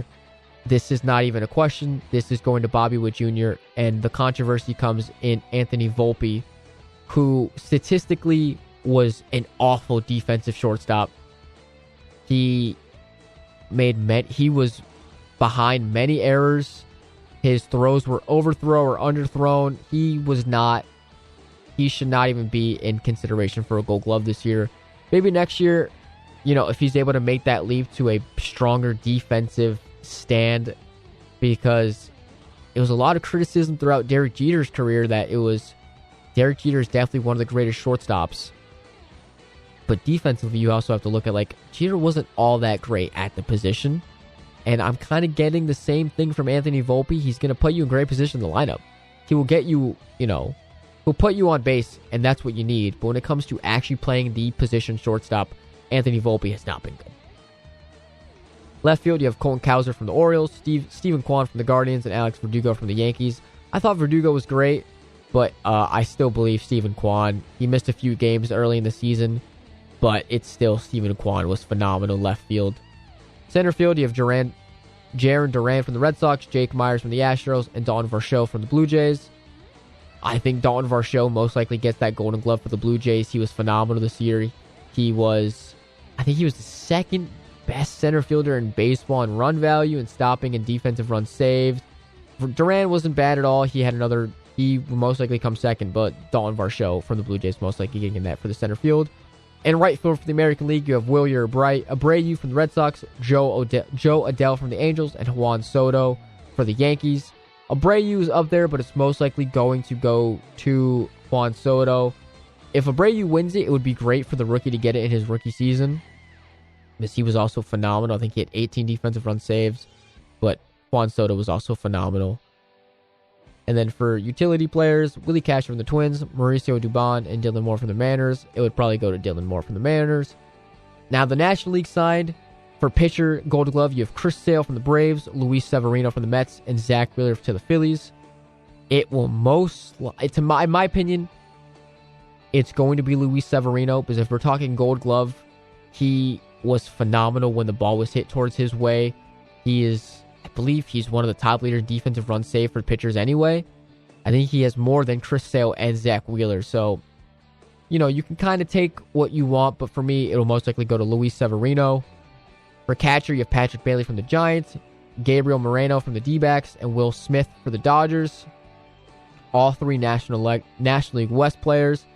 This is not even a question. This is going to Bobby Witt Jr., and the controversy comes in Anthony Volpe, who statistically was an awful defensive shortstop. He was behind many errors. His throws were overthrown or underthrown. He should not even be in consideration for a Gold Glove this year. Maybe next year, if he's able to make that leap to a stronger defensive stand, because it was a lot of criticism throughout Derek Jeter's career that Derek Jeter is definitely one of the greatest shortstops. But defensively, you also have to look at, like, Jeter wasn't all that great at the position. And I'm kind of getting the same thing from Anthony Volpe. He's going to put you in great position in the lineup. He will get you, he'll put you on base, and that's what you need. But when it comes to actually playing the position shortstop, Anthony Volpe has not been good. Left field, you have Colton Cowser from the Orioles, Steven Kwan from the Guardians, and Alex Verdugo from the Yankees. I thought Verdugo was great, but I still believe Steven Kwan. He missed a few games early in the season, but it's still Steven Kwan was phenomenal left field. Center field, you have Jarren Duran from the Red Sox, Jake Myers from the Astros, and Dalton Varsho from the Blue Jays. I think Dalton Varsho most likely gets that Golden Glove for the Blue Jays. He was phenomenal this year. I think he was the second best center fielder in baseball in run value and stopping and defensive runs saved. Duran wasn't bad at all. He will most likely come second, but Dalton Varsho from the Blue Jays most likely getting that for the center field. In right field for the American League, you have Wilyer Abreu from the Red Sox, Joe Adell from the Angels, and Juan Soto for the Yankees. Abreu is up there, but it's most likely going to go to Juan Soto. If Abreu wins it, it would be great for the rookie to get it in his rookie season, because he was also phenomenal. I think he had 18 defensive run saves, but Juan Soto was also phenomenal. And then for utility players, Willie Cash from the Twins, Mauricio Dubon, and Dylan Moore from the Mariners. It would probably go to Dylan Moore from the Mariners. Now, the National League side, for pitcher, Gold Glove, you have Chris Sale from the Braves, Luis Severino from the Mets, and Zach Wheeler to the Phillies. It will in my opinion, it's going to be Luis Severino, because if we're talking Gold Glove, he was phenomenal when the ball was hit towards his way. I believe he's one of the top leaders in defensive runs saved for pitchers anyway. I think he has more than Chris Sale and Zach Wheeler. So, you can kind of take what you want, but for me, it'll most likely go to Luis Severino. For catcher, you have Patrick Bailey from the Giants, Gabriel Moreno from the D-backs, and Will Smith for the Dodgers. All three National League West players.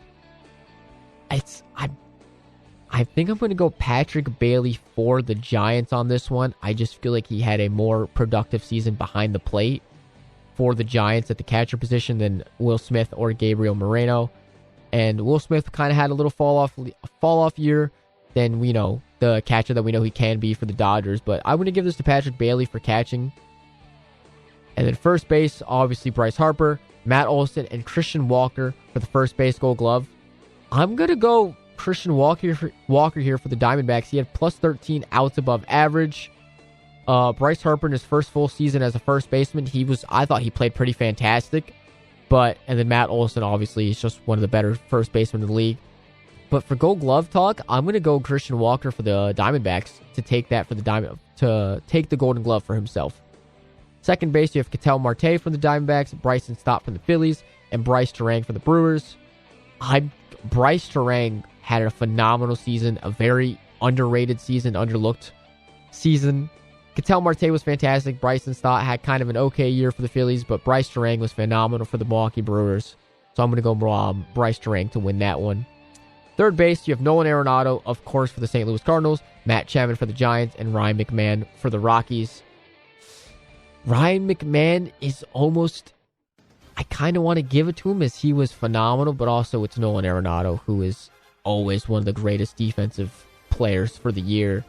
I think I'm going to go Patrick Bailey for the Giants on this one. I just feel like he had a more productive season behind the plate for the Giants at the catcher position than Will Smith or Gabriel Moreno. And Will Smith kind of had a little fall off year than the catcher that we know he can be for the Dodgers. But I'm going to give this to Patrick Bailey for catching. And then first base, obviously Bryce Harper, Matt Olson, and Christian Walker for the first base Gold Glove. I'm going to go Christian Walker here for the Diamondbacks. He had plus 13 outs above average. Bryce Harper in his first full season as a first baseman, I thought he played pretty fantastic. And then Matt Olson obviously is just one of the better first basemen in the league. But for Gold Glove talk, I'm going to go Christian Walker for the Diamondbacks to take the Golden Glove for himself. Second base, you have Ketel Marte from the Diamondbacks, Bryson Stott from the Phillies, and Bryce Terang for the Brewers. Bryce Terang had a phenomenal season, a very underrated season, underlooked season. Ketel Marte was fantastic. Bryson Stott had kind of an okay year for the Phillies, but Bryce Terang was phenomenal for the Milwaukee Brewers. So I'm going to go Bryce Terang to win that one. Third base, you have Nolan Arenado, of course, for the St. Louis Cardinals, Matt Chapman for the Giants, and Ryan McMahon for the Rockies. Ryan McMahon is I kind of want to give it to him as he was phenomenal, but also it's Nolan Arenado, who is always one of the greatest defensive players for the year.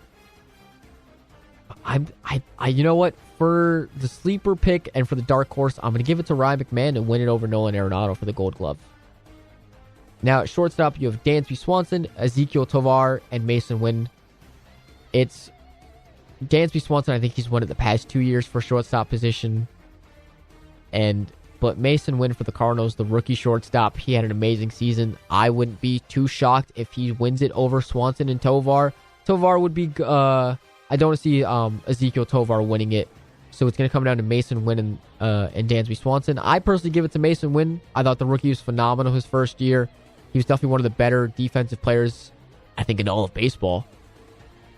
You know what? For the sleeper pick and for the dark horse, I'm going to give it to Ryan McMahon and win it over Nolan Arenado for the Gold Glove. Now at shortstop, you have Dansby Swanson, Ezekiel Tovar, and Mason Wynn. It's Dansby Swanson. I think he's won it the past 2 years for shortstop position. But Mason Wynn for the Cardinals, the rookie shortstop, he had an amazing season. I wouldn't be too shocked if he wins it over Swanson and Tovar. Tovar would be, I don't see Ezekiel Tovar winning it. So it's going to come down to Mason Wynn and Dansby Swanson. I personally give it to Mason Wynn. I thought the rookie was phenomenal his first year. He was definitely one of the better defensive players, I think, in all of baseball.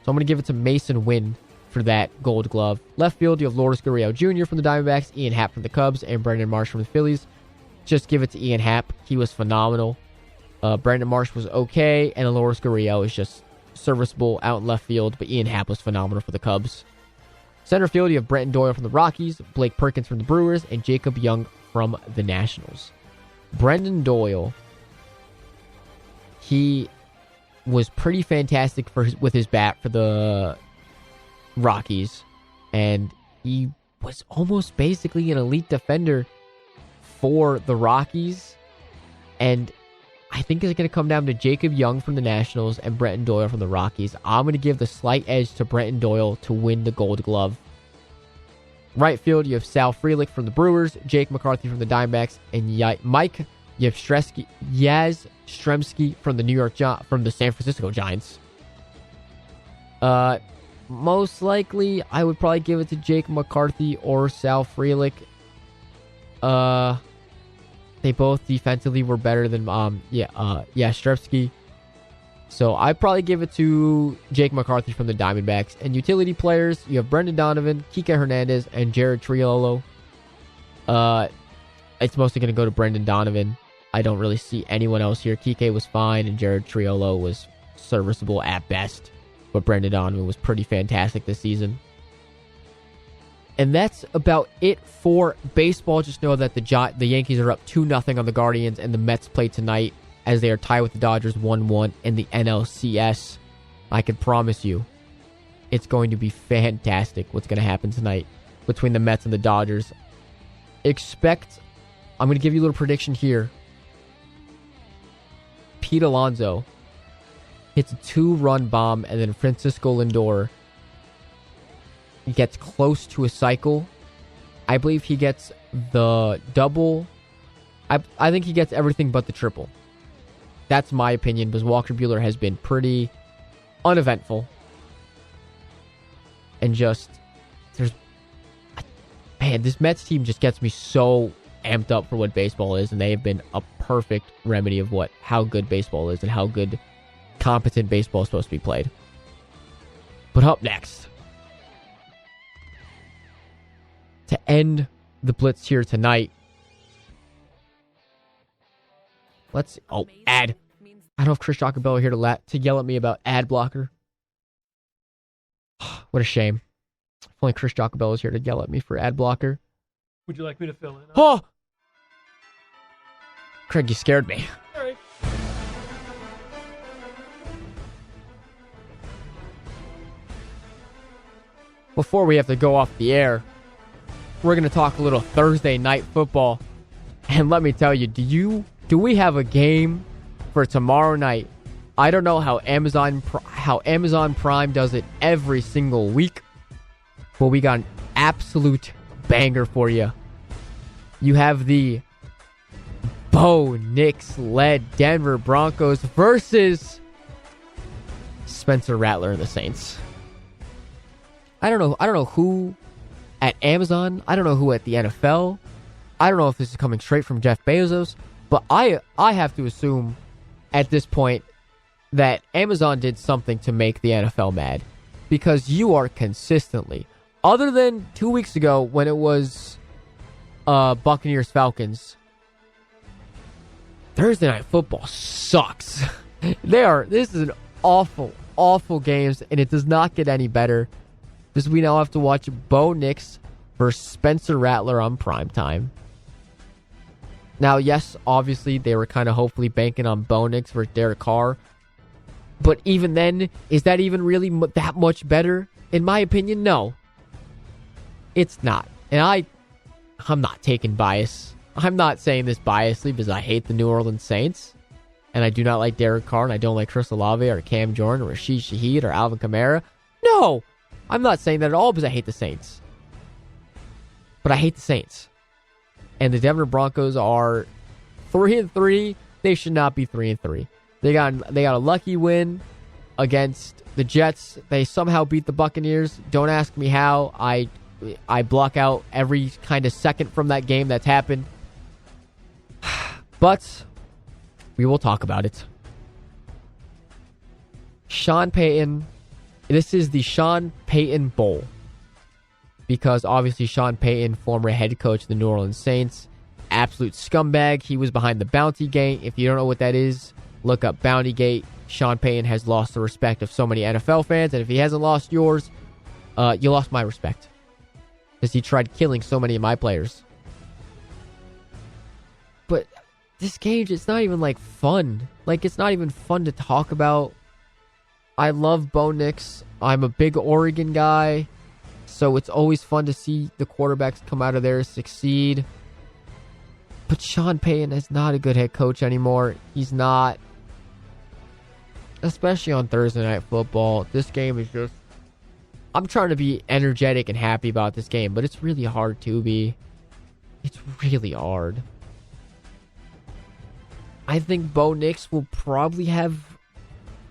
So I'm going to give it to Mason Wynn for that Gold Glove. Left field, you have Lourdes Gurriel Jr. from the Diamondbacks, Ian Happ from the Cubs, and Brandon Marsh from the Phillies. Just give it to Ian Happ. He was phenomenal. Brandon Marsh was okay, and Lourdes Gurriel is just serviceable out in left field, but Ian Happ was phenomenal for the Cubs. Center field, you have Brenton Doyle from the Rockies, Blake Perkins from the Brewers, and Jacob Young from the Nationals. Brenton Doyle, was pretty fantastic with his bat for the Rockies, and he was almost basically an elite defender for the Rockies. And I think it's going to come down to Jacob Young from the Nationals and Brenton Doyle from the Rockies. I'm going to give the slight edge to Brenton Doyle to win the Gold Glove. Right field, you have Sal Frelick from the Brewers, Jake McCarthy from the Diamondbacks, and Mike Yastrzemski from the San Francisco Giants. Most likely, I would probably give it to Jake McCarthy or Sal Frelick. They both defensively were better than Yastrzemski. So I'd probably give it to Jake McCarthy from the Diamondbacks. And utility players, you have Brendan Donovan, Kike Hernandez, and Jared Triolo. It's mostly going to go to Brendan Donovan. I don't really see anyone else here. Kike was fine, and Jared Triolo was serviceable at best. But Brendan Donovan was pretty fantastic this season. And that's about it for baseball. Just know that the Yankees are up 2-0 on the Guardians, and the Mets play tonight as they are tied with the Dodgers 1-1 in the NLCS. I can promise you, it's going to be fantastic what's going to happen tonight between the Mets and the Dodgers. I'm going to give you a little prediction here. Pete Alonso hits a 2-run bomb, and then Francisco Lindor gets close to a cycle. I believe he gets the double. I think he gets everything but the triple. That's my opinion, because Walker Buehler has been pretty uneventful. And this Mets team just gets me so amped up for what baseball is, and they have been a perfect remedy of how good baseball is and how good competent baseball is supposed to be played. But up next, to end the Blitz here tonight, ad. I don't know if Chris Jacobello here to yell at me about ad blocker. What a shame. If only Chris Jacobello is here to yell at me for ad blocker. Would you like me to fill in? Oh! Craig, you scared me. All right. Before we have to go off the air, we're going to talk a little Thursday night football. And let me tell you, do we have a game for tomorrow night? I don't know how Amazon Prime does it every single week, but we got an absolute banger for you. You have the Bo Nix-led Denver Broncos versus Spencer Rattler and the Saints. I don't know who at Amazon. I don't know who at the NFL. I don't know if this is coming straight from Jeff Bezos, but I have to assume at this point that Amazon did something to make the NFL mad, because you are consistently, other than 2 weeks ago when it was Buccaneers Falcons, Thursday night football sucks. This is an awful games, and it does not get any better, because we now have to watch Bo Nix versus Spencer Rattler on primetime. Now, yes, obviously, they were kind of hopefully banking on Bo Nix versus Derek Carr. But even then, is that even really that much better? In my opinion, no. It's not. And I'm not taking bias. I'm not saying this biasly because I hate the New Orleans Saints. And I do not like Derek Carr, and I don't like Chris Olave or Cam Jordan or Rashid Shaheed or Alvin Kamara. No! I'm not saying that at all because I hate the Saints. But I hate the Saints. And the Denver Broncos are 3-3. They should not be 3-3. They got a lucky win against the Jets. They somehow beat the Buccaneers. Don't ask me how. I block out every kind of second from that game that's happened. But we will talk about it. Sean Payton. This is the Sean Payton Bowl. Because obviously Sean Payton, former head coach of the New Orleans Saints, absolute scumbag. He was behind the Bounty Gate. If you don't know what that is, look up Bounty Gate. Sean Payton has lost the respect of so many NFL fans, and if he hasn't lost yours, you lost my respect. Because he tried killing so many of my players. But this game, it's not even fun. It's not even fun to talk about. I love Bo Nix. I'm a big Oregon guy, so it's always fun to see the quarterbacks come out of there succeed. But Sean Payton is not a good head coach anymore. He's not. Especially on Thursday Night Football. This game is just... I'm trying to be energetic and happy about this game, but it's really hard to be. It's really hard. I think Bo Nix will probably have...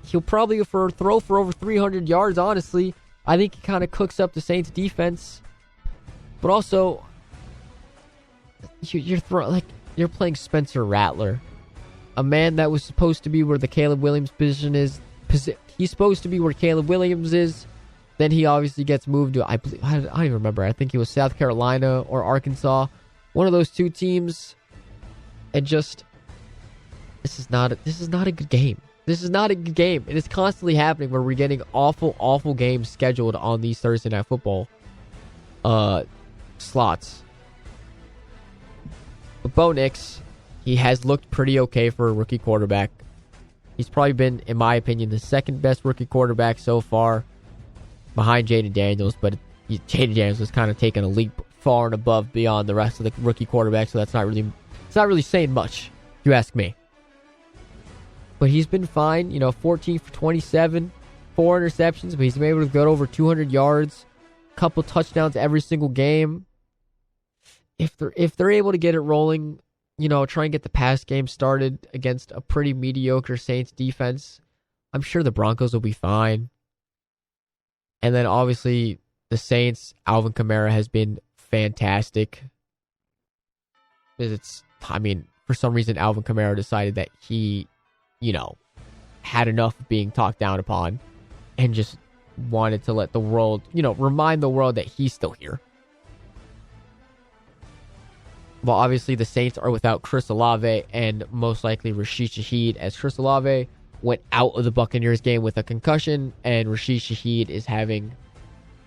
He'll probably throw for over 300 yards, honestly. I think he kind of cooks up the Saints defense. But also, you're playing Spencer Rattler. A man that was supposed to be where the Caleb Williams position is. He's supposed to be where Caleb Williams is. Then he obviously gets moved to, I don't even remember. I think it was South Carolina or Arkansas. One of those two teams. And just, this is not a good game. This is not a good game. It is constantly happening where we're getting awful, awful games scheduled on these Thursday Night Football slots. But Bo Nix, he has looked pretty okay for a rookie quarterback. He's probably been, in my opinion, the second best rookie quarterback so far, behind Jaden Daniels. But Jaden Daniels has kind of taken a leap far and above beyond the rest of the rookie quarterbacks, so it's not really saying much, if you ask me. But he's been fine, 14 for 27, 4 interceptions, but he's been able to go over 200 yards, a couple touchdowns every single game. If they're able to get it rolling, try and get the pass game started against a pretty mediocre Saints defense, I'm sure the Broncos will be fine. And then obviously the Saints, Alvin Kamara has been fantastic. For some reason Alvin Kamara decided that he had enough of being talked down upon and just wanted to let the world, remind the world that he's still here. Well, obviously the Saints are without Chris Olave and most likely Rashid Shaheed, as Chris Olave went out of the Buccaneers game with a concussion, and Rashid Shaheed is having,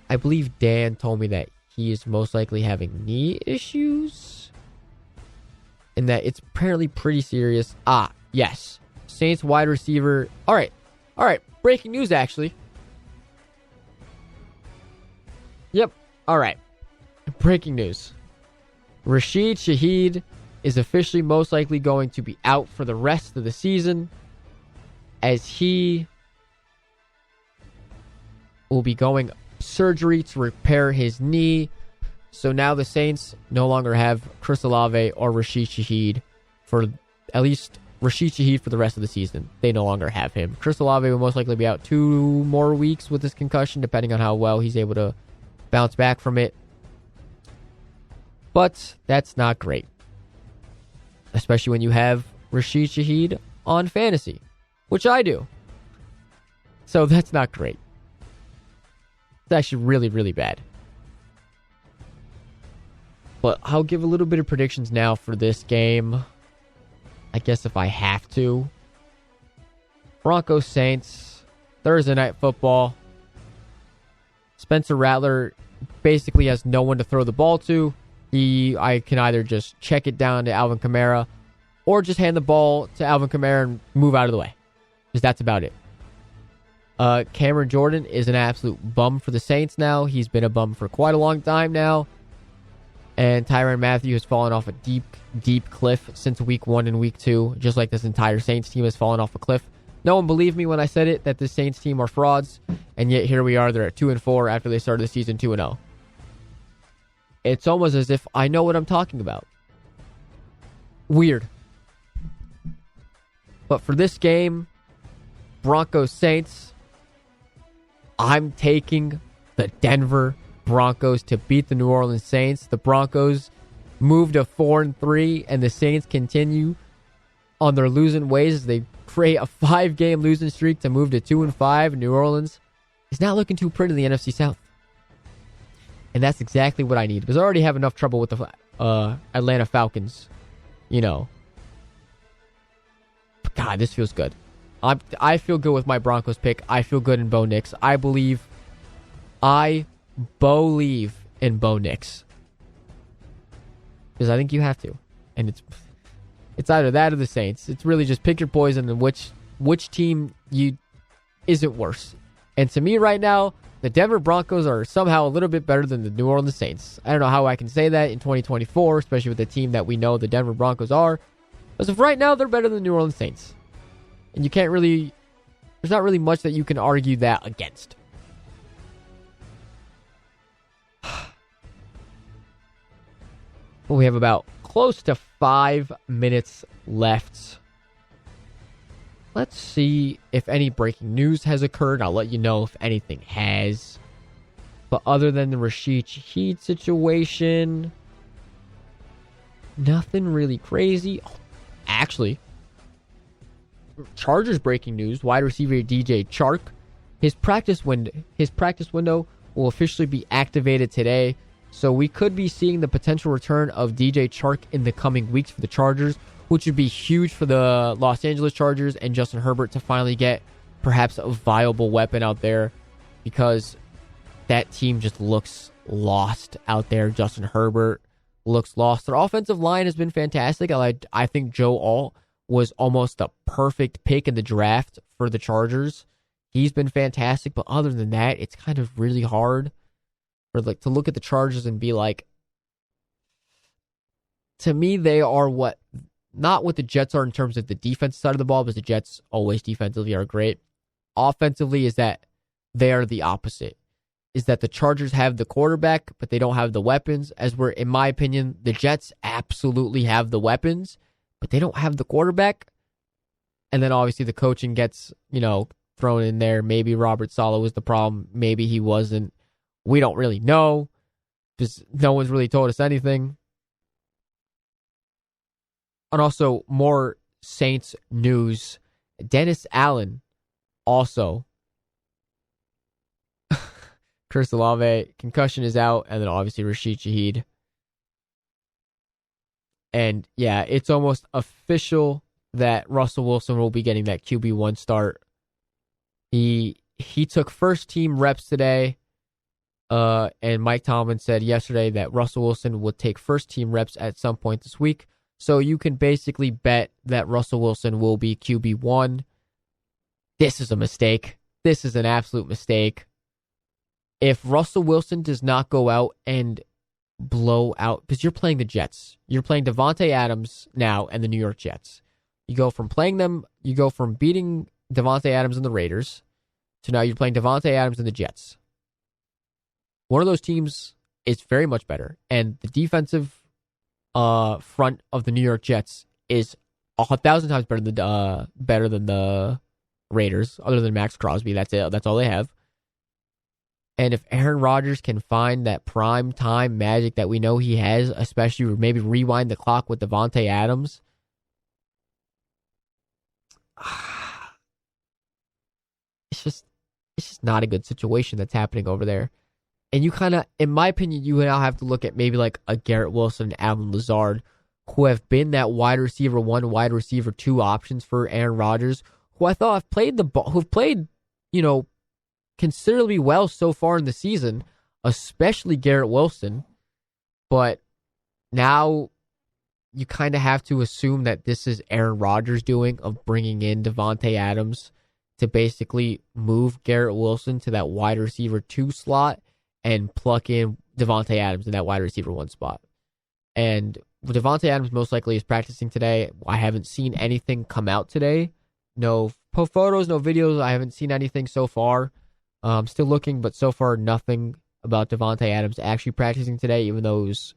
I believe Dan told me that he is most likely having knee issues and that it's apparently pretty serious. Yes. Saints wide receiver. All right. Breaking news, actually. Yep. All right. Breaking news. Rashid Shaheed is officially most likely going to be out for the rest of the season, as he will be going surgery to repair his knee. So now the Saints no longer have Chris Olave or Rashid Shaheed for at least Rashid Shaheed for the rest of the season. They no longer have him. Chris Olave will most likely be out 2 more weeks with this concussion, depending on how well he's able to bounce back from it. But that's not great, especially when you have Rashid Shaheed on fantasy, which I do. So that's not great. It's actually really, really bad. But I'll give a little bit of predictions now for this game, I guess if I have to. Broncos Saints, Thursday Night Football. Spencer Rattler basically has no one to throw the ball to. I can either just check it down to Alvin Kamara or just hand the ball to Alvin Kamara and move out of the way, because that's about it. Cameron Jordan is an absolute bum for the Saints now. He's been a bum for quite a long time now. And Tyrann Mathieu has fallen off a deep, deep cliff since week 1 and week 2, just like this entire Saints team has fallen off a cliff. No one believed me when I said it, that the Saints team are frauds, and yet here we are. They're at 2-4 after they started the season 2-0. It's almost as if I know what I'm talking about. Weird. But for this game, Broncos Saints, I'm taking the Denver Broncos to beat the New Orleans Saints. The Broncos move to 4-3, and the Saints continue on their losing ways as they create a 5-game losing streak to move to 2-5. New Orleans is not looking too pretty in the NFC South. And that's exactly what I need, because I already have enough trouble with the Atlanta Falcons, But God, this feels good. I feel good with my Broncos pick. I feel good in Bo Nix. I believe in Bo Nix, because I think you have to, and it's either that or the Saints. It's really just pick your poison and which team you isn't worse. And to me right now, the Denver Broncos are somehow a little bit better than the New Orleans Saints. I don't know how I can say that in 2024, especially with the team that we know the Denver Broncos are. As of right now, they're better than the New Orleans Saints. And you can't really, there's not really much that you can argue that against. But we have about close to 5 minutes left. Let's see if any breaking news has occurred. I'll let you know if anything has. But other than the Rashid Shaheed situation, nothing really crazy. Oh, actually, Chargers breaking news. Wide receiver DJ Chark. His practice window will officially be activated today. So we could be seeing the potential return of DJ Chark in the coming weeks for the Chargers, which would be huge for the Los Angeles Chargers and Justin Herbert to finally get perhaps a viable weapon out there, because that team just looks lost out there. Justin Herbert looks lost. Their offensive line has been fantastic. I think Joe Alt was almost the perfect pick in the draft for the Chargers. He's been fantastic, but other than that, it's kind of really hard for to look at the Chargers and be like, to me, they are not what the Jets are in terms of the defensive side of the ball, because the Jets always defensively are great. Offensively is that they are the opposite. Is that the Chargers have the quarterback, but they don't have the weapons, in my opinion, the Jets absolutely have the weapons, but they don't have the quarterback. And then obviously the coaching gets, thrown in there. Maybe Robert Saleh was the problem. Maybe he wasn't. We don't really know, because no one's really told us anything. And also, more Saints news. Dennis Allen, also. Chris Olave, concussion is out, and then obviously Rashid Shaheed. And yeah, it's almost official that Russell Wilson will be getting that QB1 start. He took first team reps today. And Mike Tomlin said yesterday that Russell Wilson would take first team reps at some point this week. So you can basically bet that Russell Wilson will be QB1. This is a mistake. This is an absolute mistake. If Russell Wilson does not go out and blow out, because you're playing the Jets. You're playing Devontae Adams now and the New York Jets. You go from beating Devontae Adams and the Raiders to now you're playing Devontae Adams and the Jets. One of those teams is very much better, and the defensive front of the New York Jets is 1,000 times better than the Raiders, other than Max Crosby. That's it. That's all they have. And if Aaron Rodgers can find that prime time magic that we know he has, especially maybe rewind the clock with Devontae Adams, it's just not a good situation that's happening over there. And you kind of, in my opinion, you now have to look at maybe like a Garrett Wilson and Allen Lazard, who have been that wide receiver 1, wide receiver 2 options for Aaron Rodgers, who I thought who've played, considerably well so far in the season, especially Garrett Wilson. But now you kind of have to assume that this is Aaron Rodgers doing, of bringing in Devontae Adams to basically move Garrett Wilson to that wide receiver 2 slot and pluck in Devontae Adams in that wide receiver 1 spot. And Devontae Adams most likely is practicing today. I haven't seen anything come out today. No photos, no videos. I haven't seen anything so far. I'm still looking, but so far nothing about Devontae Adams actually practicing today, even though it was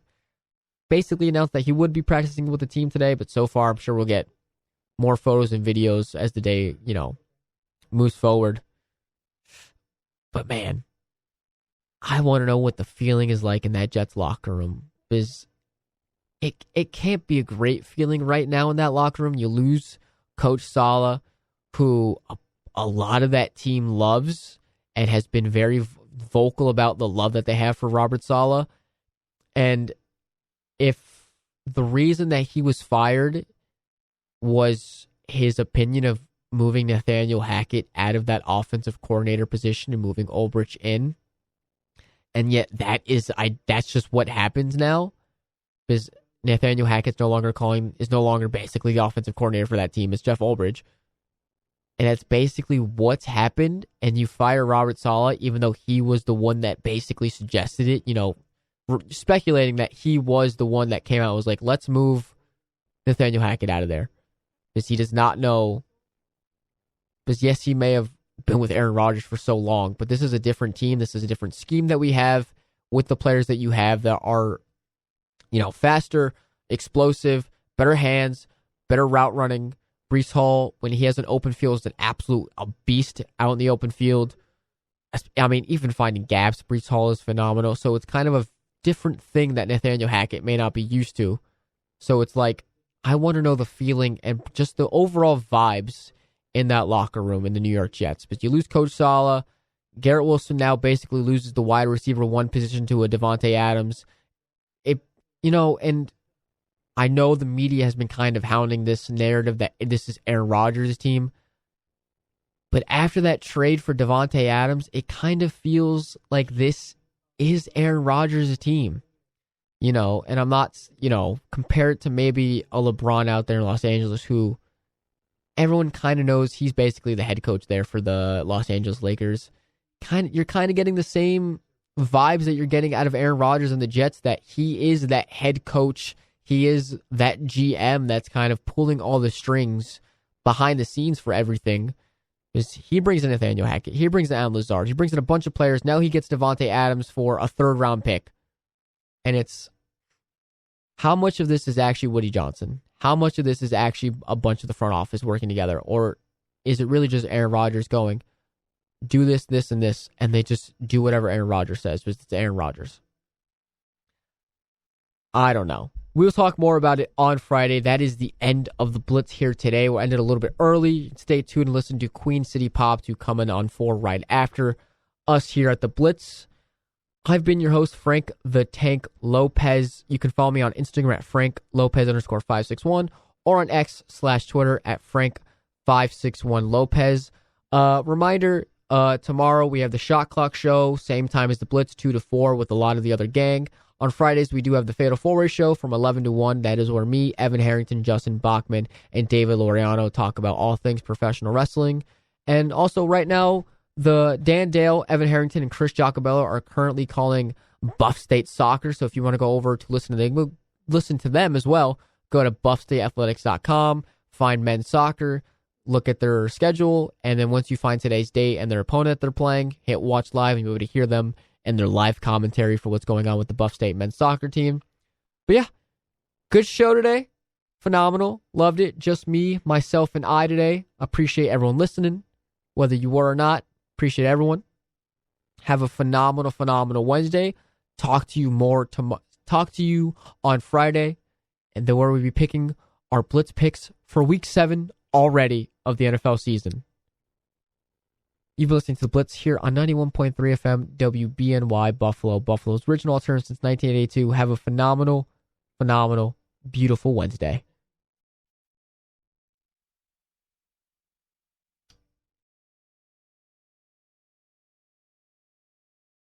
basically announced that he would be practicing with the team today. But so far, I'm sure we'll get more photos and videos as the day, moves forward. But man, I want to know what the feeling is like in that Jets locker room, because it can't be a great feeling right now in that locker room. You lose Coach Saleh, who a lot of that team loves and has been very vocal about the love that they have for Robert Saleh. And if the reason that he was fired was his opinion of moving Nathaniel Hackett out of that offensive coordinator position and moving Ulbrich in, and yet that's just what happens now, because Nathaniel Hackett's is no longer basically the offensive coordinator for that team. It's Jeff Ulbrich. And that's basically what's happened. And you fire Robert Saleh, even though he was the one that basically suggested it, speculating that he was the one that came out and was like, let's move Nathaniel Hackett out of there. Because he does not know. Because yes, he may have been with Aaron Rodgers for so long, but this is a different team. This is a different scheme that we have with the players that you have that are, faster, explosive, better hands, better route running. Breece Hall, when he has an open field, is an absolute beast out in the open field. I mean, even finding gaps, Breece Hall is phenomenal. So it's kind of a different thing that Nathaniel Hackett may not be used to. So it's like, I want to know the feeling and just the overall vibes in that locker room in the New York Jets. But you lose Coach Saleh. Garrett Wilson now basically loses the wide receiver one position to a Devontae Adams. And I know the media has been kind of hounding this narrative that this is Aaron Rodgers' team. But after that trade for Devontae Adams, it kind of feels like this is Aaron Rodgers' team. And I'm not, compare it to maybe a LeBron out there in Los Angeles who everyone kind of knows he's basically the head coach there for the Los Angeles Lakers. You're kind of getting the same vibes that you're getting out of Aaron Rodgers and the Jets, that he is that head coach. He is that GM that's kind of pulling all the strings behind the scenes for everything. Because he brings in Nathaniel Hackett. He brings in Allen Lazard. He brings in a bunch of players. Now he gets Devontae Adams for a third-round pick. And it's, how much of this is actually Woody Johnson? How much of this is actually a bunch of the front office working together? Or is it really just Aaron Rodgers going, do this, this, and this, and they just do whatever Aaron Rodgers says because it's Aaron Rodgers? I don't know. We'll talk more about it on Friday. That is the end of the Blitz here today. We'll end it a little bit early. Stay tuned and listen to Queen City Pop to come in on 4 right after us here at the Blitz. I've been your host, Frank the Tank Lopez. You can follow me on Instagram at FrankLopez_561 or on X/Twitter at Frank561Lopez. Reminder, tomorrow we have the Shot Clock Show, same time as the Blitz, 2 to 4 with a lot of the other gang. On Fridays, we do have the Fatal 4-Way Show from 11 to 1. That is where me, Evan Harrington, Justin Bachman, and David Laureano talk about all things professional wrestling. And also right now, the Dan Dale, Evan Harrington, and Chris Giacobello are currently calling Buff State Soccer. So if you want to go over to listen to them as well, go to buffstateathletics.com, find men's soccer, look at their schedule, and then once you find today's date and their opponent they're playing, hit watch live and you'll be able to hear them and their live commentary for what's going on with the Buff State men's soccer team. But yeah, good show today. Phenomenal. Loved it. Just me, myself, and I today. Appreciate everyone listening, whether you were or not. Appreciate everyone. Have a phenomenal, phenomenal Wednesday. Talk to you on Friday, and then where we'll be picking our Blitz picks for Week 7 already of the NFL season. You've been listening to The Blitz here on 91.3 FM WBNY Buffalo, Buffalo's original alternative since 1982. Have a phenomenal, phenomenal, beautiful Wednesday.